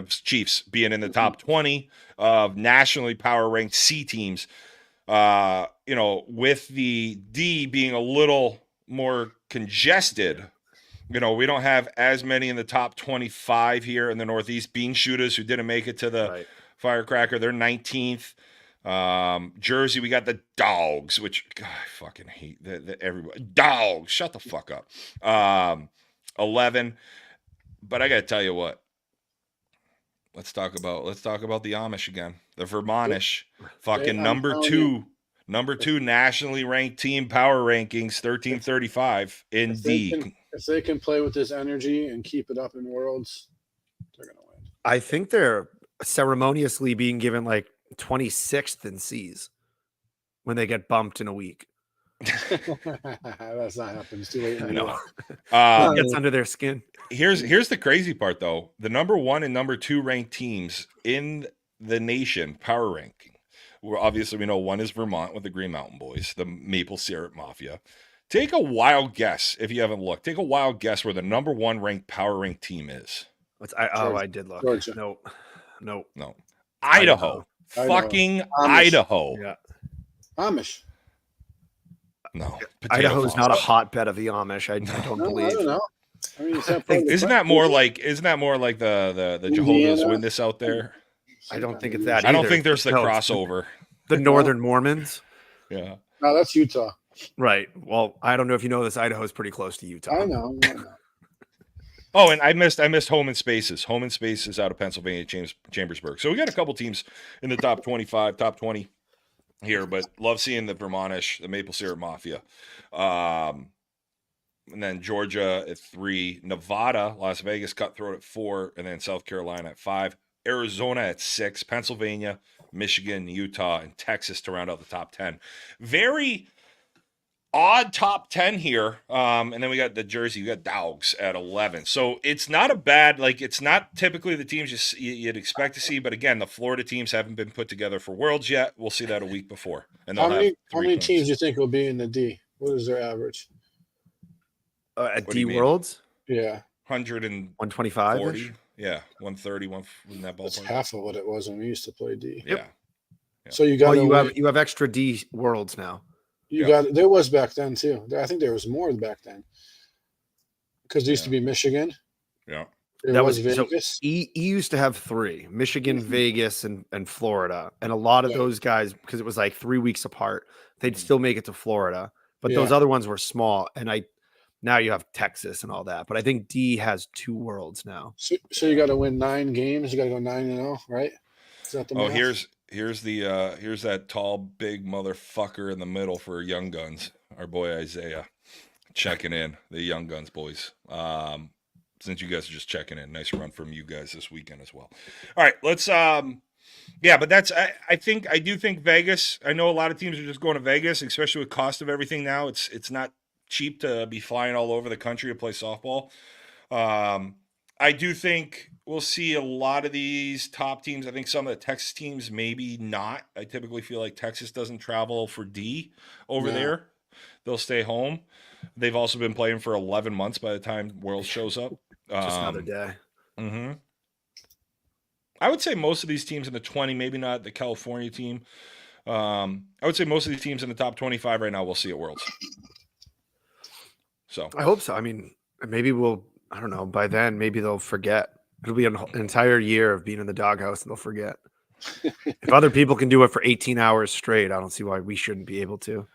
Chiefs being in the top 20 of nationally power ranked C teams. With the D being a little more congested. We don't have as many in the top 25 here in the Northeast. Bean Shooters, who didn't make it to the Firecracker, they're 19th. Jersey, we got the Dogs, which God, I fucking hate everybody. Dogs, shut the fuck up. 11. But I got to tell you what. Let's talk about the Amish again. The Vermontish, fucking number two nationally ranked team power rankings, 1335 in D. If they can play with this energy and keep it up in Worlds, they're going to win. I think they're ceremoniously being given like 26th in C's when they get bumped in a week. That's not happening. It's too late. I know. It gets under their skin. Here's the crazy part, though. The number 1 and number 2 ranked teams in the nation power ranking obviously we know one is Vermont with the Green Mountain Boys, the Maple Syrup Mafia. Take a wild guess if you haven't looked. Take a wild guess where the number 1 ranked power ranked team is. I did look. Georgia. No. Idaho. Fucking Idaho. Yeah. Amish. No. Idaho's not a hotbed of the Amish. I don't believe. I don't know. I mean, isn't that more like the Jehovah's Witness out there? I don't think it's that. I don't think there's the crossover. The Northern Mormons. Yeah. No, that's Utah. Right. Well, I don't know if you know this. Idaho is pretty close to Utah. I know. Oh, and I missed Home and Spaces. Home and Spaces out of Pennsylvania, Chambersburg. So we got a couple teams in the top 25, top 20 here, but love seeing the Vermontish, the Maple Syrup Mafia. And then Georgia at 3, Nevada, Las Vegas, Cutthroat at 4, and then South Carolina at 5, Arizona at 6, Pennsylvania, Michigan, Utah, and Texas to round out the top 10. Very odd top 10 here. And then we got the Jersey, you got Dogs at 11. So it's not a bad, it's not typically the teams you'd expect to see. But again, the Florida teams haven't been put together for Worlds yet. We'll see that a week before. And how many teams do you think will be in the D? What is their average? At D Worlds? Yeah. 125? Yeah. 130, in that ballpark. That's half of what it was when we used to play D. Yep. Yeah. So you got you have extra D Worlds now. There was back then too. I think there was more back then. Because there used to be Michigan. Yeah. That was Vegas. So E used to have 3: Michigan, Vegas, and Florida. And a lot of those guys, because it was 3 weeks apart, they'd still make it to Florida. But those other ones were small. And now you have Texas and all that. But I think D has 2 Worlds now. So you got to win 9 games. You got to go 9-0, right? Is that the math? Here's that tall, big motherfucker in the middle for Young Guns. Our boy Isaiah checking in. The Young Guns boys. Since you guys are just checking in, nice run from you guys this weekend as well. All right, let's. But that's. I do think Vegas. I know a lot of teams are just going to Vegas, especially with cost of everything now. It's not cheap to be flying all over the country to play softball. I do think we'll see a lot of these top teams. I think some of the Texas teams, maybe not. I typically feel like Texas doesn't travel for D over there. They'll stay home. They've also been playing for 11 months by the time World shows up. Just another day. Mm-hmm. I would say most of these teams in the 20, maybe not the California team. I would say most of these teams in the top 25 right now we'll see at Worlds. So I hope so. I mean, maybe I don't know, by then, maybe they'll forget. It'll be an entire year of being in the doghouse and they'll forget. If other people can do it for 18 hours straight, I don't see why we shouldn't be able to.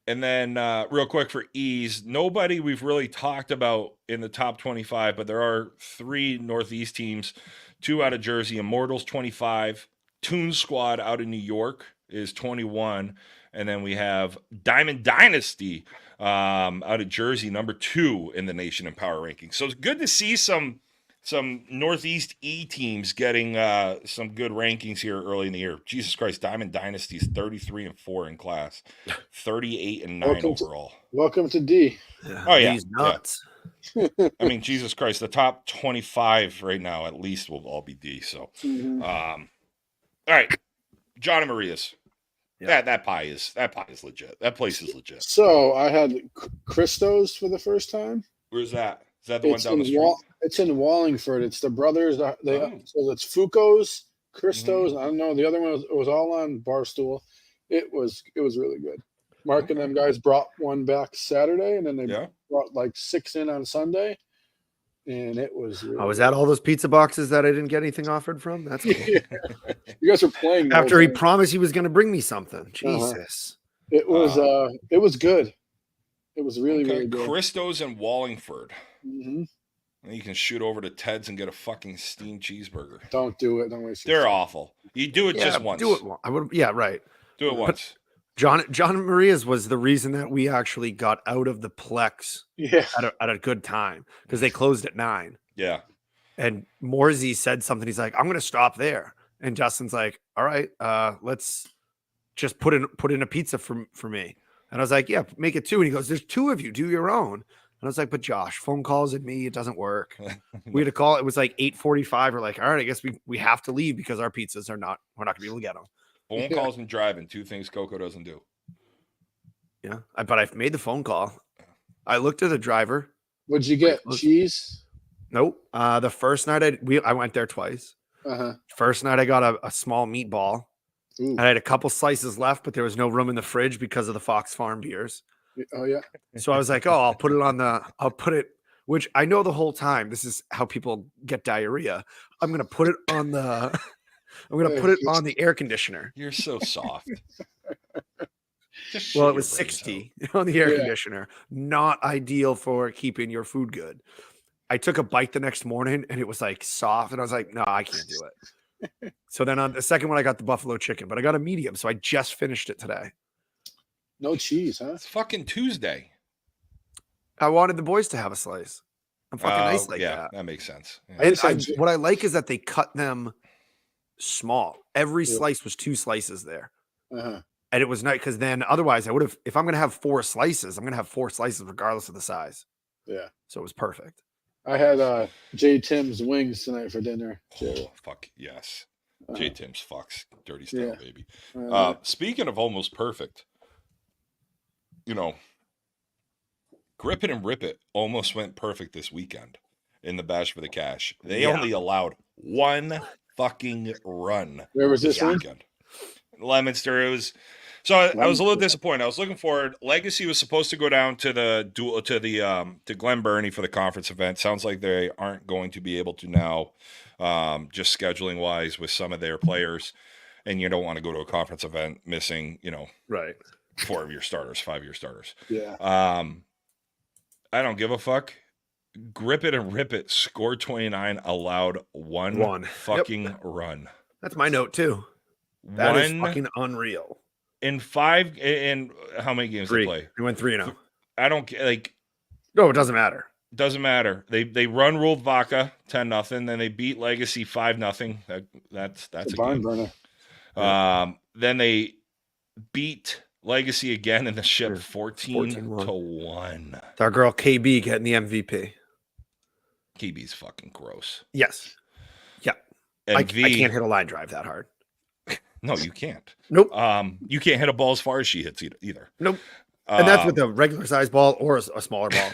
And then real quick for ease, nobody we've really talked about in the top 25, but there are 3 Northeast teams, 2 out of Jersey, Immortals 25, Toon Squad out of New York is 21, and then we have Diamond Dynasty out of Jersey, number 2 in the nation in power rankings. So it's good to see some Northeast E teams getting some good rankings here early in the year. Jesus Christ, Diamond Dynasty is 33-4 in class, 38-9 overall. Welcome to D. Oh yeah, He's nuts. Yeah. I mean, Jesus Christ, the top 25 right now at least will all be D. So, all right, John and Maria's. Yeah. That pie is legit. That place is legit. So I had Christos for the first time. Where's that? Is that the one down the street? It's in Wallingford. It's the brothers. So it's Foucault's, Christos. I don't know. The other one was all on Barstool. It was really good. Mark and them guys brought one back Saturday, and then they brought 6 in on Sunday. And it was really was that all those pizza boxes that I didn't get anything offered from? That's cool. You guys were playing after he promised he was going to bring me something. Jesus. It was good. It was really really good. Christos and Wallingford. Mm-hmm. And you can shoot over to Ted's and get a fucking steamed cheeseburger. Don't do it. Don't waste They're awful. You do it just once. Do it. I would. Yeah, right. Do it once. John and Maria's was the reason that we actually got out of the Plex at a good time because they closed at 9. Yeah. And Morsey said something. He's like, I'm going to stop there. And Justin's like, all right, let's just put in a pizza for me. And I was like, yeah, make it 2. And he goes, there's 2 of you. Do your own. And I was like, but Josh, phone calls at me. It doesn't work. We had to call. It was 8:45. We're like, all right, I guess we have to leave because our pizzas we're not going to be able to get them. Phone calls and driving, 2 things Coco doesn't do. Yeah, but I've made the phone call. I looked at the driver. What'd you get? Cheese? Nope. The first night I went there twice. First night I got a small meatball. Ooh. I had a couple slices left, but there was no room in the fridge because of the Fox Farm beers. Oh yeah. So I was like, I'll put it, which I know the whole time. This is how people get diarrhea. I'm going to put it on the air conditioner. You're so soft. Well, it was 60 on the air conditioner. Not ideal for keeping your food good. I took a bite the next morning and it was like soft. And I was like, no, I can't do it. So then on the second one, I got the buffalo chicken, but I got a medium. So I just finished it today. No cheese, huh? It's fucking Tuesday. I wanted the boys to have a slice. I'm fucking nice like that. That makes sense. Yeah. And what I like is that they cut them small. Every slice was 2 slices there. And it was nice because then otherwise I would have, if I'm going to have 4 slices, I'm going to have 4 slices regardless of the size. Yeah. So it was perfect. I had J. Tim's wings tonight for dinner. Oh, fuck yes. J. Tim's fucks. Dirty style, baby. Speaking of almost perfect, Grip It and Rip It almost went perfect this weekend in the Bash for the Cash. They only allowed 1 fucking run. Where was this weekend? Leominster. It was. So I was a little disappointed. I was looking forward. Legacy was supposed to go down to to Glen Burnie for the conference event. Sounds like they aren't going to be able to now, just scheduling wise with some of their players. And you don't want to go to a conference event missing, right, 4 of your starters, 5 of your starters. Yeah. I don't give a fuck. Grip It and Rip It scored 29, allowed one fucking run. That's my note too. That is fucking unreal. In 5, in how many games 3. they play? They went 3-0. I don't like. No, it doesn't matter. Doesn't matter. They run ruled Vaca 10-0. Then they beat Legacy 5-0. That's a barn game. burner. Then they beat Legacy again in the ship 14-1. Our girl KB getting the MVP. KB's fucking gross. Yes. Yeah. And I can't hit a line drive that hard. No, you can't. Nope. You can't hit a ball as far as she hits either. Nope. And that's with a regular size ball or a smaller ball.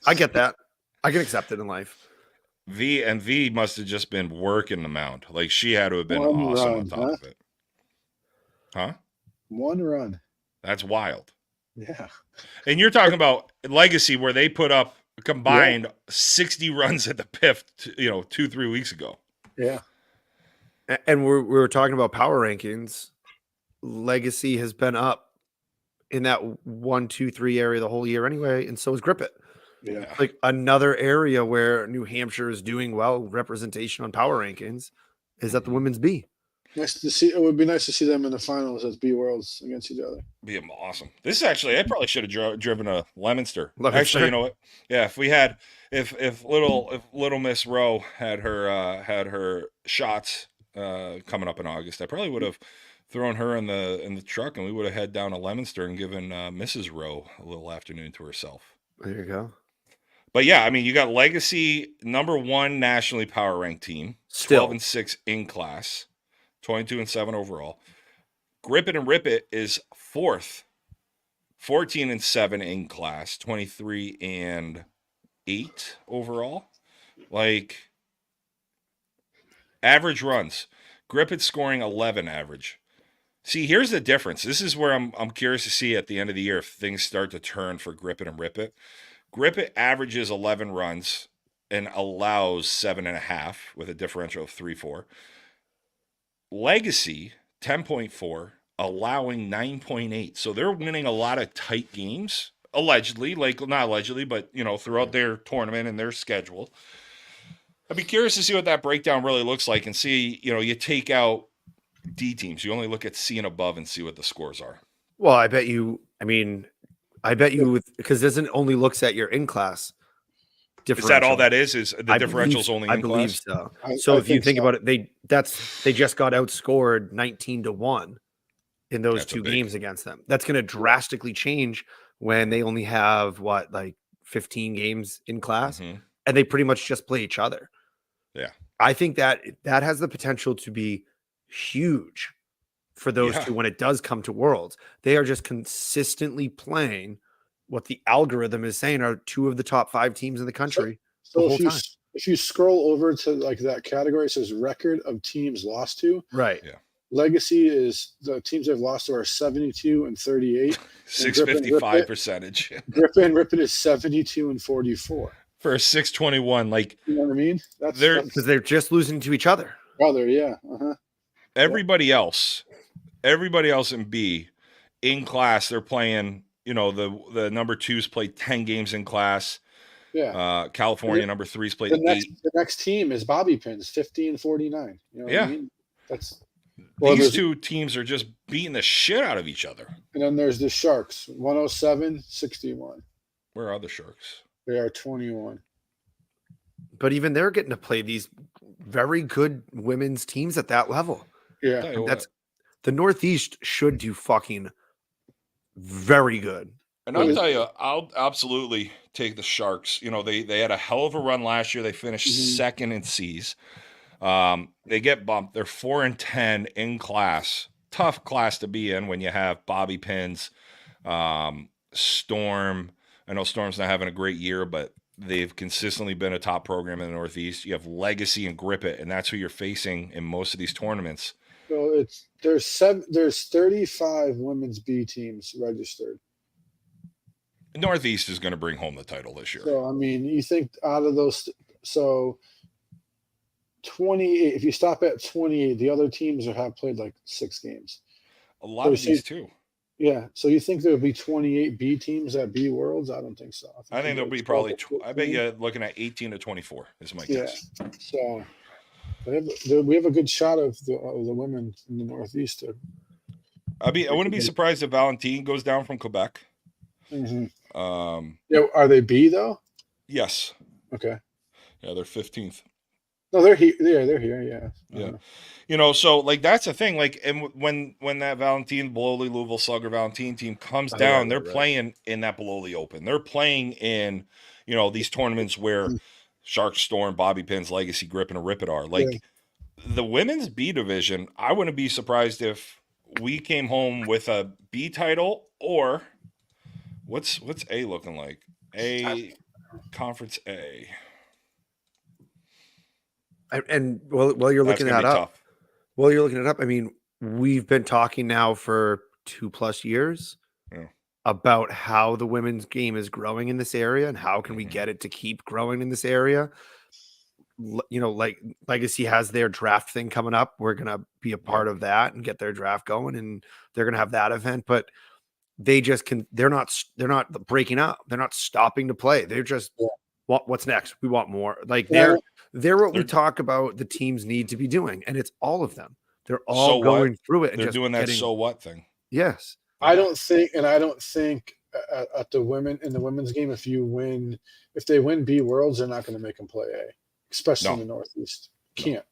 I get that. I can accept it in life. V must have just been working the mound. Like she had to have been awesome on top of it. Huh? 1 run. That's wild. Yeah. And you're talking about Legacy where they put up combined 60 runs at the PIF, 2-3 weeks ago. Yeah. And we were talking about power rankings. Legacy has been up in that 1, 2, 3 area the whole year anyway, and so is Grip It. Yeah. Like another area where New Hampshire is doing well, representation on power rankings, is at the women's B. Nice to see. It would be nice to see them in the finals as B Worlds against each other. Be awesome. This is actually, I probably should have driven a Leominster. Leominster. Actually, you know what? Yeah, if we had, if little Miss Rowe had her shots coming up in August, I probably would have thrown her in the truck and we would have head down to Leominster and given Mrs. Rowe a little afternoon to herself. There you go. But yeah, I mean, you got Legacy, number 1 nationally power ranked team, Still 12-6 in class, 22-7 overall. Grip It and Rip It is 4th, 14-7 in class, 23-8 overall. Like average runs, Grip It scoring 11 average. See, here's the difference. This is where I'm curious to see at the end of the year if things start to turn for Grip It and Rip It. Grip It averages 11 runs and allows 7.5 with a differential of 3.4. Legacy 10.4, allowing 9.8. So they're winning a lot of tight games, allegedly, like not allegedly, but throughout their tournament and their schedule. I'd be curious to see what that breakdown really looks like and see, you take out D teams. You only look at C and above and see what the scores are. Well, I bet you because it doesn't only looks at your in-class differential. Is that all that is? Is the differential's only in class? I believe so. So if you think about it, they just got outscored 19-1 in those 2 games against them. That's going to drastically change when they only have 15 games in class, and they pretty much just play each other. Yeah, I think that has the potential to be huge for those two when it does come to Worlds. They are just consistently playing what the algorithm is saying are two of the top 5 teams in the country the whole time. If you scroll over to like that category, it says record of teams lost to. Right. Yeah. Legacy is the teams they've lost to are 72 and 38. 655 percentage. Rip It is 72 and 44. For a 621, like, you know what I mean? That's because they're just losing to each other. Yeah. Everybody else in B in class, they're playing, the number 2s played 10 games in class. Yeah. California number 3s played 8. The next team is Bobby Pins, 50 and 49. You know what I mean? These two teams are just beating the shit out of each other. And then there's the Sharks, 107-61. Where are the Sharks? They are 21. But even they're getting to play these very good women's teams at that level. Yeah. That's the Northeast should do fucking very good. And I'll tell you, I'll absolutely take the Sharks. They had a hell of a run last year. They finished second in C's. They get bumped. They're 4-10 in class. Tough class to be in when you have Bobby Pins, Storm. I know Storm's not having a great year, but they've consistently been a top program in the Northeast. You have Legacy and Grip It, and that's who you're facing in most of these tournaments. So there's 35 women's B teams registered. Northeast is going to bring home the title this year. So, I mean, you think out of those, 28, if you stop at 28, the other teams have played like 6 games. A lot of these too. Yeah. So you think there'll be 28 B teams at B Worlds? I don't think so. I think there'll be probably, I bet you're looking at 18 to 24 is my guess. So we have a good shot of the women in the Northeast. I wouldn't be surprised if Valentine goes down from Quebec. Mm-hmm. Are they B though? Yes. Okay. Yeah, they're 15th. No, they're here. They're here. Yeah. So like that's the thing. Like, and when that Valentine Bologna Louisville Slugger Valentine team comes down, they're playing in that Bologna Open. They're playing in these tournaments where Shark, Storm, Bobby Pins, Legacy, Grip, and a Rip It are. Like the women's B division, I wouldn't be surprised if we came home with a B title or. What's A looking like? Conference A. And while you're looking that up, I mean, we've been talking now for 2+ years about how the women's game is growing in this area and how can we get it to keep growing in this area. Like Legacy has their draft thing coming up. We're gonna be a part of that and get their draft going, and they're gonna have that event, but. They just they're not breaking up. They're not stopping to play. They're just what's next? We want more. Like they're what we talk about the teams need to be doing. And it's all of them. They're all going through it. And they're doing that so what thing. Yes. I don't think at the women's game, if they win B Worlds, they're not going to make them play A, especially in the Northeast. Can't.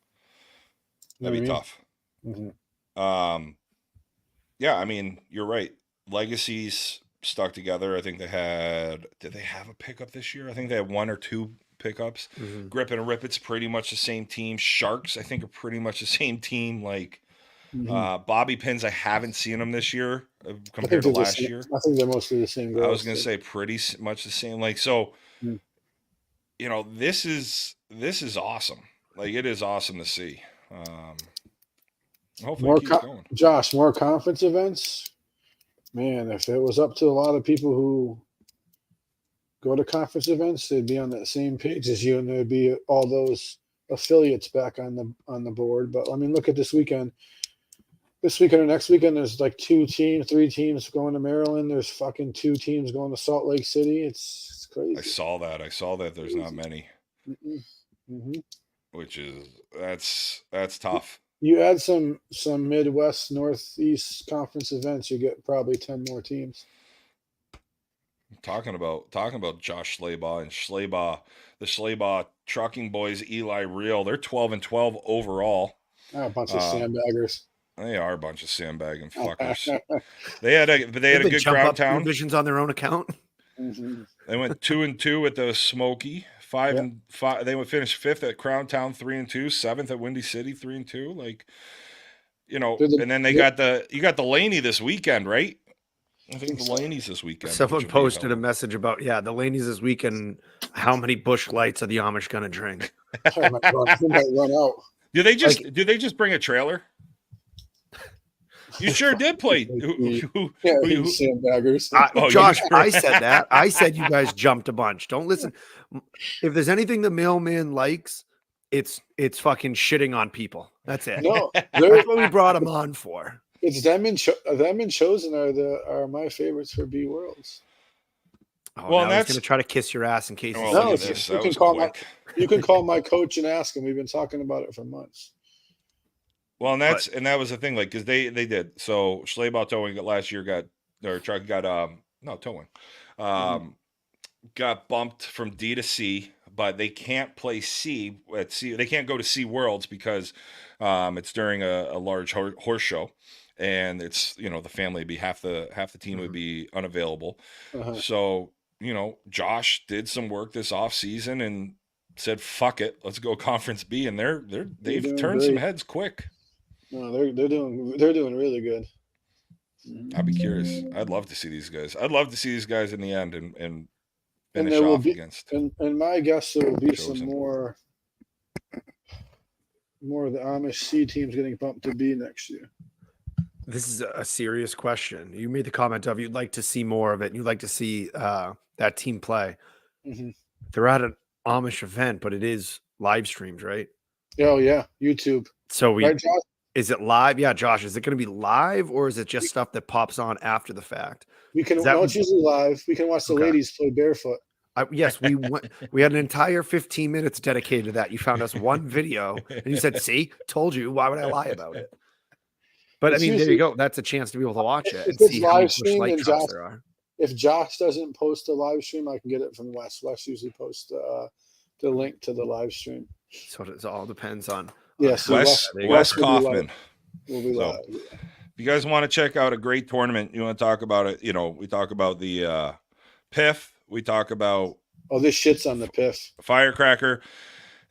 That'd be tough. Mm-hmm. Yeah, I mean, you're right. Legacy's stuck together. I think did they have a pickup this year? I think they had 1 or 2 pickups. Grip and a Rip It's pretty much the same team. Sharks, I think, are pretty much the same team. Like Bobby Pins, I haven't seen them this year compared to last year. I think they're mostly the same girls. I was going to say pretty much the same. Like, so, this is awesome. Like, it is awesome to see. Hopefully it keeps going. Josh, more conference events? Man, if it was up to a lot of people who go to conference events, they'd be on that same page as you, and there'd be all those affiliates back on the board. But I mean, look at this weekend. This weekend or next weekend, there's like 3 teams going to Maryland. There's fucking 2 teams going to Salt Lake City. It's crazy. I saw that. There's not many. Mm-hmm. Which is that's tough. You add some Midwest, Northeast conference events, you get probably 10 more teams. Talking about Josh Schleybaugh and the Schleybaugh Trucking Boys, Eli Reel. They're 12-12 overall. A bunch of sandbaggers. They are a bunch of sandbagging fuckers. They had a good Crown Town divisions on their own account. Mm-hmm. They went 2-2 at the Smoky. 5-5. They would finish 5th at Crown Town, 3-2. 7th at Windy City, 3-2. Like, you know, and then you got the Laney this weekend, right? I think the Laney's this weekend. Someone posted a message about the Laney's this weekend. How many bush lights are the Amish gonna drink? They might run out. Do they just bring a trailer? You sure did play. Sandbaggers. Josh, I said that. I said you guys jumped a bunch. Don't listen. If there's anything the mailman likes, it's fucking shitting on people. That's it. No, that's what we brought him on for. It's them and Chosen are my favorites for B Worlds. Oh, well, that's going to try to kiss your ass in case. No, you can call my coach and ask him. We've been talking about it for months. Well, and that was the thing, like, because they did. So Schleybaugh Towing last year got bumped from D to C, but they can't play C at C. They can't go to C Worlds because it's during a large horse show, and it's the family would be half the team would be unavailable. So Josh did some work this off season and said, "Fuck it, let's go Conference B," and they've turned some heads quick. No, they're doing really good. I'd be curious. I'd love to see these guys. I'd love to see these guys in the end and finish off against. And my guess there will be Chosen. Some more of the Amish C teams getting bumped to B next year. This is a serious question. You made the comment of you'd like to see more of it. And you'd like to see that team play. They're at an Amish event, but it is live streamed, right? Oh yeah, YouTube. So is it live? Yeah, Josh, is it going to be live or is it just stuff that pops on after the fact? It's usually live. We can watch the ladies play barefoot. Yes, we had an entire 15 minutes dedicated to that. You found us one video and you said, "See, told you. Why would I lie about it?" But there you go. That's a chance to be able to watch it and see how much light drops there are. If Josh doesn't post a live stream, I can get it from Wes. Wes usually posts the link to the live stream. So it all depends on. Yes, Wes Kaufman. Will be live. If you guys want to check out a great tournament, you want to talk about it. We talk about the PIF. We talk about this shit's on the PIF. Firecracker.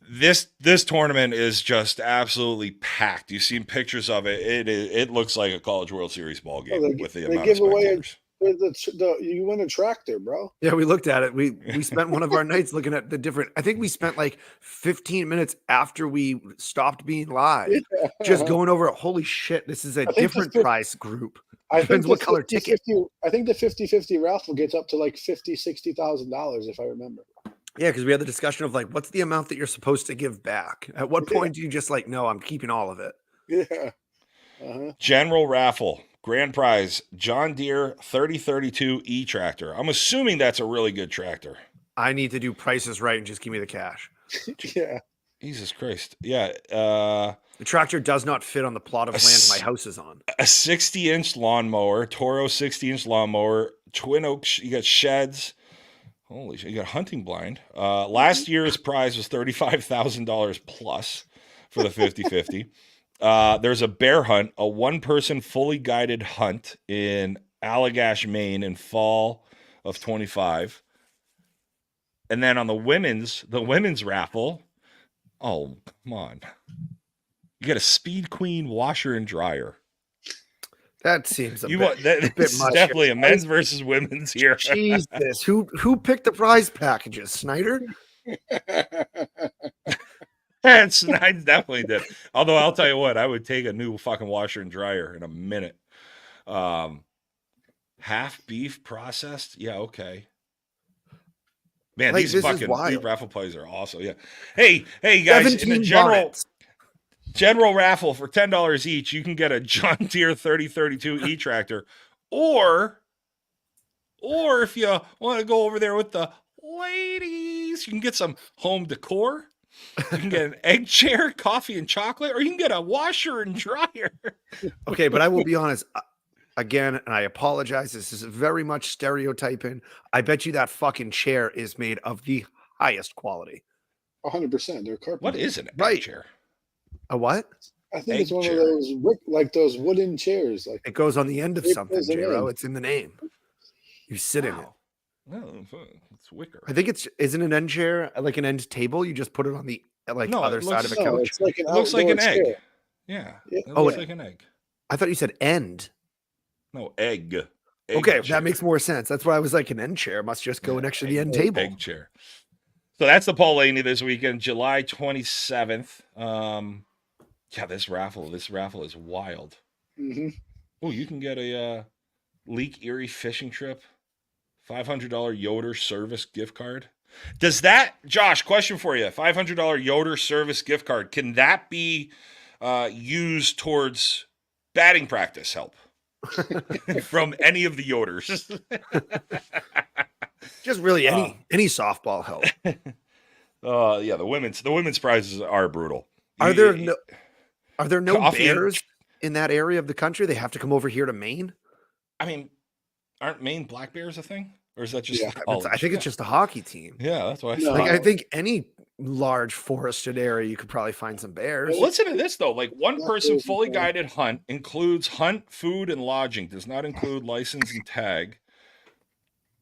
This tournament is just absolutely packed. You've seen pictures of it. It looks like a College World Series ball game with the amount of spectators. You win a tractor, bro. Yeah, we looked at it. We spent one of our nights looking at the different. I think we spent like 15 minutes after we stopped being live, just going over. Holy shit, this is a different price group. Depends what color ticket. I think the 50-50 raffle gets up to like $50,000-$60,000 if I remember. Yeah, because we had the discussion of like, what's the amount that you're supposed to give back? At what point do you just like, no, I'm keeping all of it? Yeah. General raffle. Grand prize, John Deere 3032 E-tractor. I'm assuming that's a really good tractor. I need to do prices right and just give me the cash. Yeah. Jesus Christ. Yeah. The tractor does not fit on the plot of land my house is on. A 60-inch lawnmower, Toro 60-inch lawnmower, Twin Oaks. You got sheds. Holy shit. You got hunting blind. Last year's prize was $35,000 plus for the 50-50. There's a bear hunt, a one-person fully guided hunt in Allagash, Maine in fall of 25. And then on the women's raffle, oh, come on. You got a Speed Queen washer and dryer. That seems a bit much. Definitely a men's versus women's here. Jesus, who picked the prize packages? Snyder? And Snide definitely did. Although I'll tell you what, I would take a new fucking washer and dryer in a minute. Half beef processed? Yeah, okay. Man, these raffle plays are awesome. Yeah. Hey guys, in the general raffle for $10 each, you can get a John Deere 3032 E-tractor. Or if you want to go over there with the ladies, you can get some home decor. You can get an egg chair, coffee and chocolate, or you can get a washer and dryer. Okay, but I will be honest. Again, and I apologize. This is very much stereotyping. I bet you that fucking chair is made of the highest quality. 100%. They're carpet. What is an egg chair? A what? I think it's one of those those wooden chairs. Like it goes on the end of something, J-Ro. It's in the name. You sit in it. No, it's wicker. I think isn't an end chair like an end table? You just put it on the other side of a couch. It looks like an egg. Yeah. Yeah. It looks like an egg. I thought you said end. No, egg. Okay, chair. that makes more sense. That's why I was like, an end chair must just go next to the end table. Egg chair. So that's the Paul Laney this weekend, July 27th. Yeah, this raffle is wild. Mm-hmm. Oh, you can get a Lake Erie fishing trip, $500 Yoder service gift card. Does that, Josh, question for you, $500 Yoder service gift card, can that be used towards batting practice help from any of the Yoders? Just really any softball help. Yeah, the women's prizes are brutal. Are there no bears in that area of the country? They have to come over here to Maine? I mean, aren't Maine black bears a thing? Or is that just I think it's just a hockey team. Yeah, that's why I think any large forested area you could probably find some bears. Well, listen to this though. Like, one person fully guided hunt includes hunt, food, and lodging. Does not include license and tag.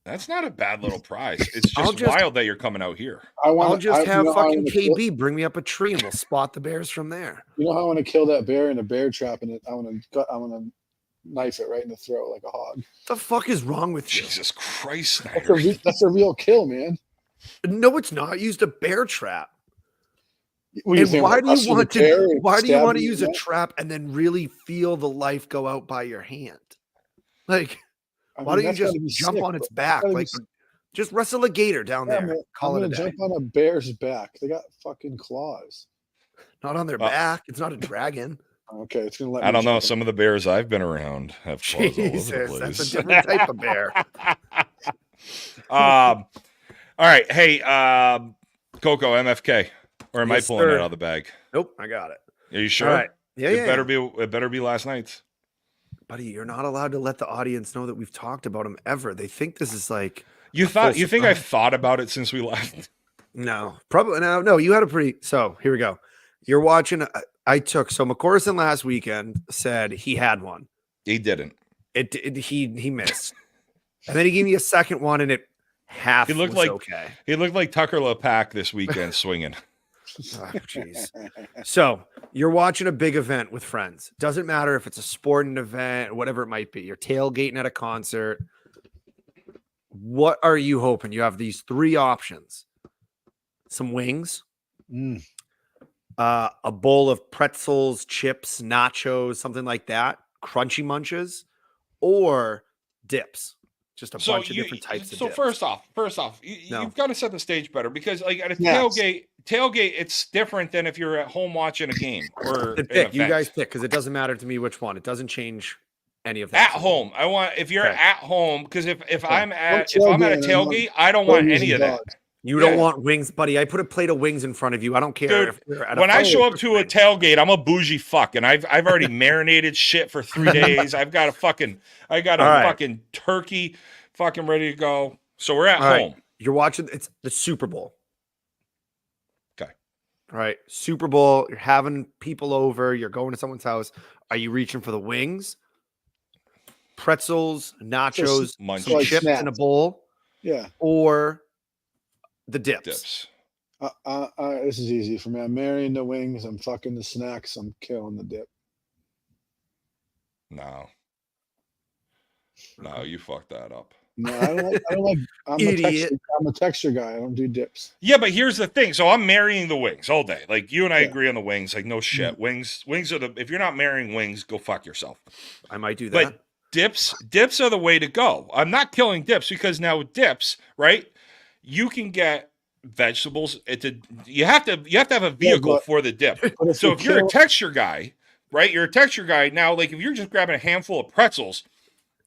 That's not a bad little prize. It's just wild that you're coming out here. I'll just have fucking KB bring me up a tree and we'll spot the bears from there. You know how I want to kill that bear in a bear trap, and I want to knife it right in the throat like a hog. The fuck is wrong with you? Jesus Christ, Snyder. That's a real kill, man. No, it's not. I used a bear trap. Why do you want to use a trap and then really feel the life go out by your hand? Like, why don't you just jump on its back? Like, just wrestle a gator down there. Man, call it a day. Jump on a bear's back. They got fucking claws. Not on their back. It's not a dragon. Okay, it's gonna let. I don't know. Some of the bears I've been around have claws all over the place. That's a different type of bear. All right, hey, Coco, MFK, or am I pulling it out of the bag? Nope, I got it. Are you sure? All right. Yeah, It better be last night's. Buddy, you're not allowed to let the audience know that we've talked about him ever. They think this is like you think I've thought about it since we left? No, probably no. You had a pretty. So here we go. You're watching. So McCorson last weekend said he had one. He didn't. He missed, and then he gave me a second one, and it half. Okay. He looked like Tucker LePack this weekend swinging. Oh, jeez. So you're watching a big event with friends. Doesn't matter if it's a sporting event, whatever it might be. You're tailgating at a concert. What are you hoping? You have these three options: some wings, a bowl of pretzels, chips, nachos, something like that, crunchy munches, or dips. Just a bunch of different types of dips. So first off, you've got to set the stage better, because like at a tailgate, it's different than if you're at home watching a game or you guys pick, because it doesn't matter to me which one. It doesn't change any of that. At home, if you're at home, because if I'm at a tailgate, I don't want any of that. You don't want wings, buddy. I put a plate of wings in front of you. I don't care. Dude, when I show up to a tailgate, I'm a bougie fuck, and I've already marinated shit for 3 days. I got a fucking turkey fucking ready to go. So we're at home. You're watching. It's the Super Bowl. Okay. All right. Super Bowl. You're having people over. You're going to someone's house. Are you reaching for the wings, pretzels, nachos, some chips in a bowl? Yeah. Or the dips. This is easy for me. I'm marrying the wings. I'm fucking the snacks. I'm killing the dip. No, you fucked that up. No, I don't like. I'm a texture guy. I don't do dips. Yeah, but here's the thing. So I'm marrying the wings all day. Like, you and I agree on the wings. Like, no shit. Wings are if you're not marrying wings, go fuck yourself. I might do that. But dips are the way to go. I'm not killing dips, because now with dips, right? You can get vegetables. You have to have a vehicle for the dip. So if you're a texture guy, right? You're a texture guy. Now, like, if you're just grabbing a handful of pretzels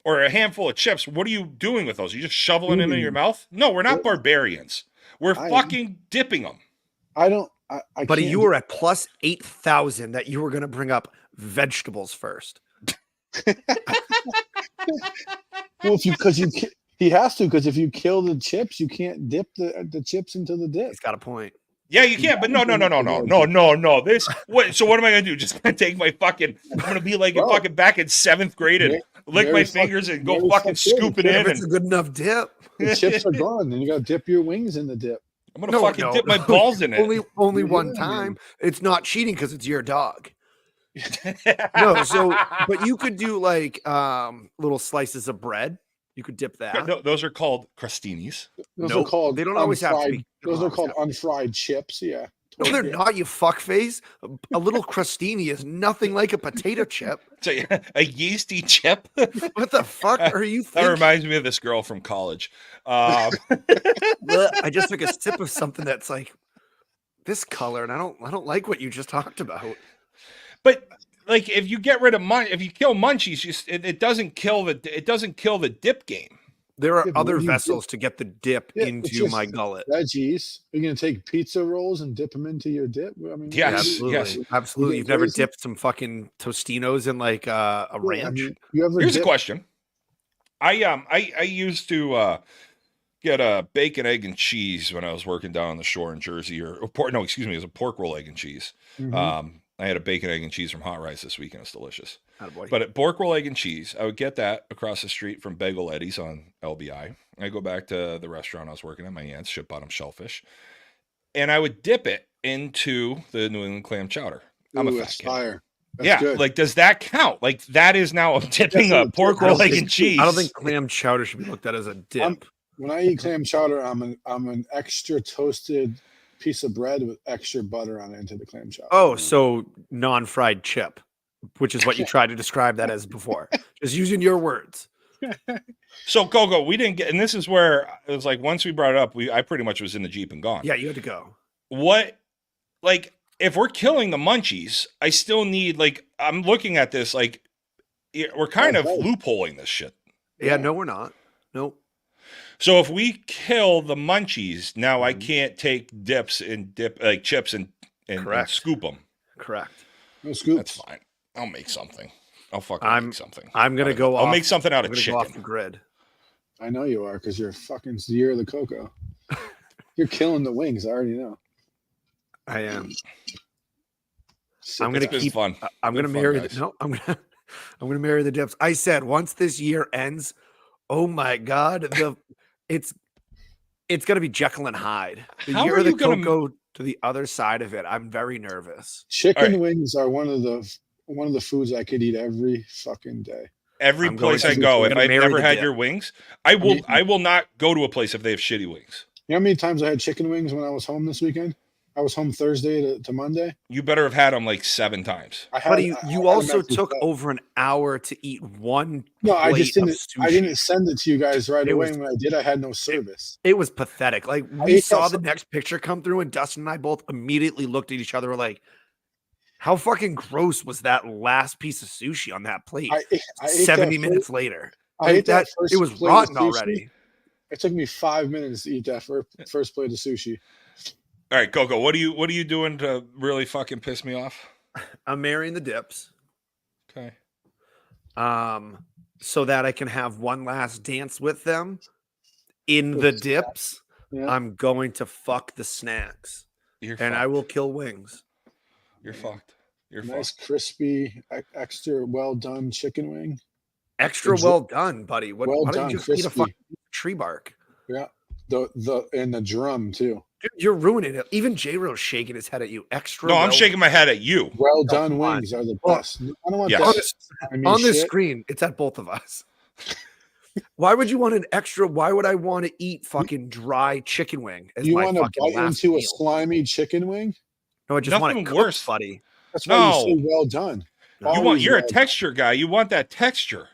or a handful of chips, what are you doing with those? Are you just shoveling them in your mouth? No, we're not barbarians. We're fucking dipping them. Buddy, you were at plus 8,000 that you were going to bring up vegetables first. Well, he has to, because if you kill the chips, you can't dip the chips into the dip. He's got a point. Yeah, you can't. But no. So what am I gonna do? Just gonna take my fucking? I'm gonna be like fucking back in 7th grade and lick my fingers and go fucking scoop it in. It's a good enough dip. The chips are gone, and you gotta dip your wings in the dip. I'm gonna dip my balls in it. Only one time. It's not cheating because it's your dog. No, but you could do like little slices of bread. You could dip that. No, those are called crostinis. Those are called they don't always have to unfried. be. Those are called unfried chips. Yeah. No, they're not, you fuckface. A little crostini is nothing like a potato chip. So, a yeasty chip? What the fuck are you thinking? That reminds me of this girl from college. I just took a sip of something that's like this color, and I don't like what you just talked about. But like, if you get rid of if you kill munchies, it doesn't kill the dip game. There are other vessels to get the dip into my gullet. Veggies. Are you gonna take pizza rolls and dip them into your dip? I mean, yes, absolutely. You've never dipped some fucking Tostinos in like a ranch? I mean, Here's a question. I used to get a bacon, egg, and cheese when I was working down on the shore in Jersey, it was a pork roll, egg, and cheese. Mm-hmm. I had a bacon, egg, and cheese from Hot Rice this weekend. It's delicious. But at pork roll, egg, and cheese, I would get that across the street from Bagel Eddie's on LBI. I go back to the restaurant I was working at, my aunt's, ship bottom shellfish, and I would dip it into the New England clam chowder. I'm a fat kid. Fire. That's good. Like, does that count? Like, that is now dipping a pork roll, egg, and cheese. I don't think clam chowder should be looked at as a dip. When I eat clam chowder, I'm an extra toasted piece of bread with extra butter on it into the clam chowder. Oh, so non-fried chip, which is what you tried to describe that as before. Just using your words. So Gogo, we didn't get, and this is where it was like once we brought it up, I pretty much was in the Jeep and gone. Yeah, you had to go. What, like, if we're killing the munchies, I still need, like, I'm looking at this like we're kind of loopholing this shit. Yeah, no, we're not. Nope. So if we kill the munchies, now I can't take chips and scoop them. Correct. No scoops. That's fine. I'll make something. I'll fucking make something. I'm gonna go. I'll make something out of chicken. Go off the grid. I know you are, because you're fucking year of the cocoa. You're killing the wings. I already know. I am. I'm gonna keep fun. I'm gonna marry. I'm gonna marry the dips. I said once this year ends, oh my god, it's gonna be Jekyll and Hyde. The year of the cocoa to the other side of it. I'm very nervous. Chicken wings are one of the foods I could eat every fucking day. Every place I go, if I've never had your wings, I will not go to a place if they have shitty wings. You know how many times I had chicken wings when I was home this weekend? I was home Thursday to Monday. You better have had them like 7 times. But you also took over an hour to eat one. No, I just didn't. I didn't send it to you guys right away. When I did, I had no service. It was pathetic. Like, we saw the next picture come through, and Dustin and I both immediately looked at each other like, how fucking gross was that last piece of sushi on that plate? I ate 70 minutes later. I ate that first. It was rotten already. It took me 5 minutes to eat that first plate of sushi. All right, Coco, what are you doing to really fucking piss me off? I'm marrying the dips. Okay. So that I can have one last dance with them in the dips. Yeah. I'm going to fuck the snacks. I will kill wings. You're fucked. You're nice, fucked. Crispy, extra well done chicken wing. Extra well done, buddy. Why done, don't you just crispy. eat a fucking tree bark? Yeah. And the drum too. Dude, you're ruining it. Even J-Ro's shaking his head at you. Extra. No, I'm shaking my head at you. Well done wings are the best. I don't want on the screen. It's at both of us. Why would you want an extra? Why would I want to eat fucking dry chicken wing? You want to bite into a slimy chicken wing? No, I just want it worse, buddy. That's why you say well done. You're a texture guy. You want that texture.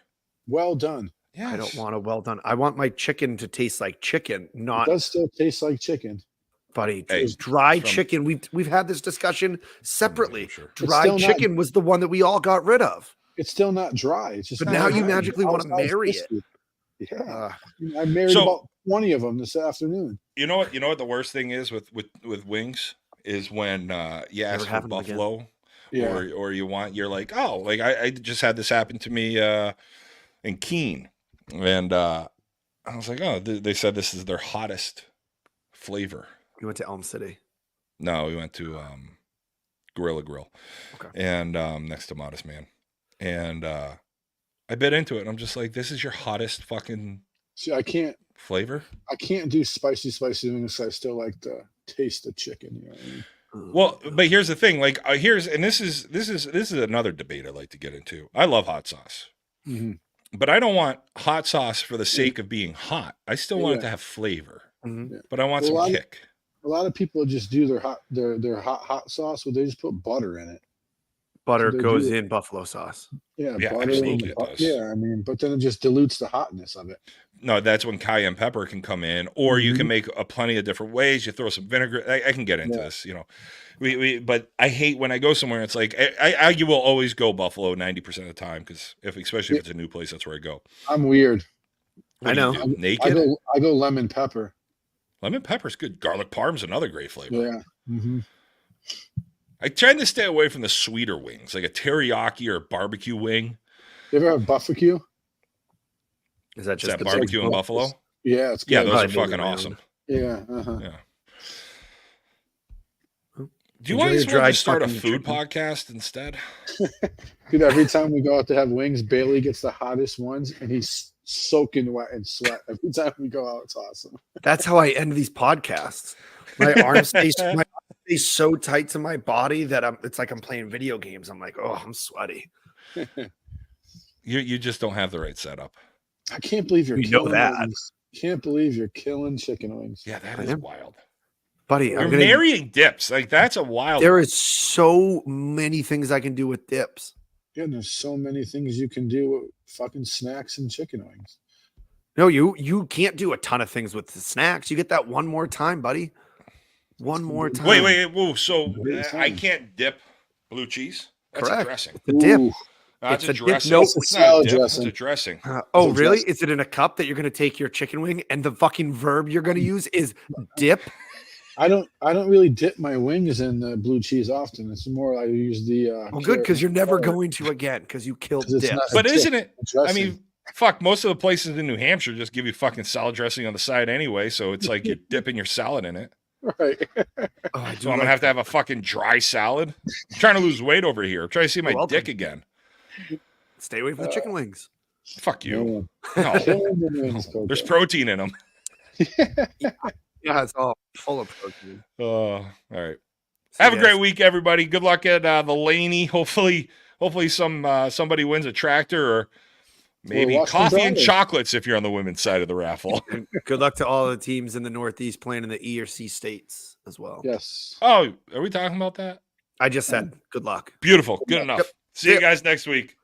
Well done. Yes. I don't want a well done. I want my chicken to taste like chicken, not. It does still taste like chicken, buddy. Dry chicken. We've had this discussion separately. Sure. Dry chicken was the one that we all got rid of. It's still not dry. It's just. But now you magically want to marry it. Yeah, I married about 20 of them this afternoon. You know what? You know what the worst thing is with wings is when you ask for buffalo, or you're like, oh, like I just had this happen to me in Keene. And I was like, oh, they said this is their hottest flavor. You went to Elm City? No, we went to Gorilla Grill. Okay. And next to Modest Man. And I bit into it. And I'm just like, this is your hottest fucking flavor? I can't do spicy wings. I still like the taste of chicken. You know what I mean? Well, but here's the thing. Like, this is another debate I like to get into. I love hot sauce, but I don't want hot sauce for the sake of being hot. I still want it to have flavor, but I want some kick. A lot of people just do their hot sauce where they just put butter in it. Butter goes in buffalo sauce. Yeah, butter. Absolutely it does. Yeah, I mean, but then it just dilutes the hotness of it. No, that's when cayenne pepper can come in, or you can make a plenty of different ways. You throw some vinegar. I can get into this, you know. But I hate when I go somewhere. It's like I will always go buffalo 90% of the time because especially if it's a new place, that's where I go. I'm weird. I know. Naked. I go lemon pepper. Lemon pepper's good. Garlic parm's another great flavor. Yeah. I try to stay away from the sweeter wings, like a teriyaki or a barbecue wing. You ever have barbecue? Is that just barbecue in Buffalo? Yeah, it's good. Yeah, those are fucking awesome. Yeah. Yeah. Do you want to start a food podcast instead? Dude, every time we go out to have wings, Bailey gets the hottest ones, and he's soaking wet in sweat every time we go out. It's awesome. That's how I end these podcasts. My arms stay so tight to my body that it's like I'm playing video games. I'm like, oh, I'm sweaty. You just don't have the right setup. I can't believe you're killing that. Wings. Can't believe you're killing chicken wings. Yeah, that is wild. Buddy, you're marrying dips. Like, that's a wild There is so many things I can do with dips. Yeah, and there's so many things you can do with fucking snacks and chicken wings. No, you can't do a ton of things with the snacks. You get that one more time, buddy. One more time. Wait. Whoa, so I can't dip blue cheese? That's correct. A dressing. It's a dip. That's a dressing. No, it's a salad dressing. It's a dressing. Oh, really? Is it in a cup that you're going to take your chicken wing and the fucking verb you're going to use is dip? I don't really dip my wings in the blue cheese often. It's more I use the well, good, because you're never going to again because you killed dip. But isn't it? I mean, fuck, most of the places in New Hampshire just give you fucking salad dressing on the side anyway, so it's like you're dipping your salad in it. Right. So I'm gonna have to have a fucking dry salad. I'm trying to lose weight over here. I'm trying to see my dick again. Stay away from the chicken wings. Fuck you. No. There's protein in them. Yeah, it's all full of protein. All right. Have a great week, everybody. Good luck at the Laney. Hopefully somebody wins a tractor or maybe coffee and chocolates if you're on the women's side of the raffle. And good luck to all the teams in the Northeast playing in the E or C states as well. Yes. Oh, are we talking about that? I just said good luck. Beautiful. Good enough. See you guys next week.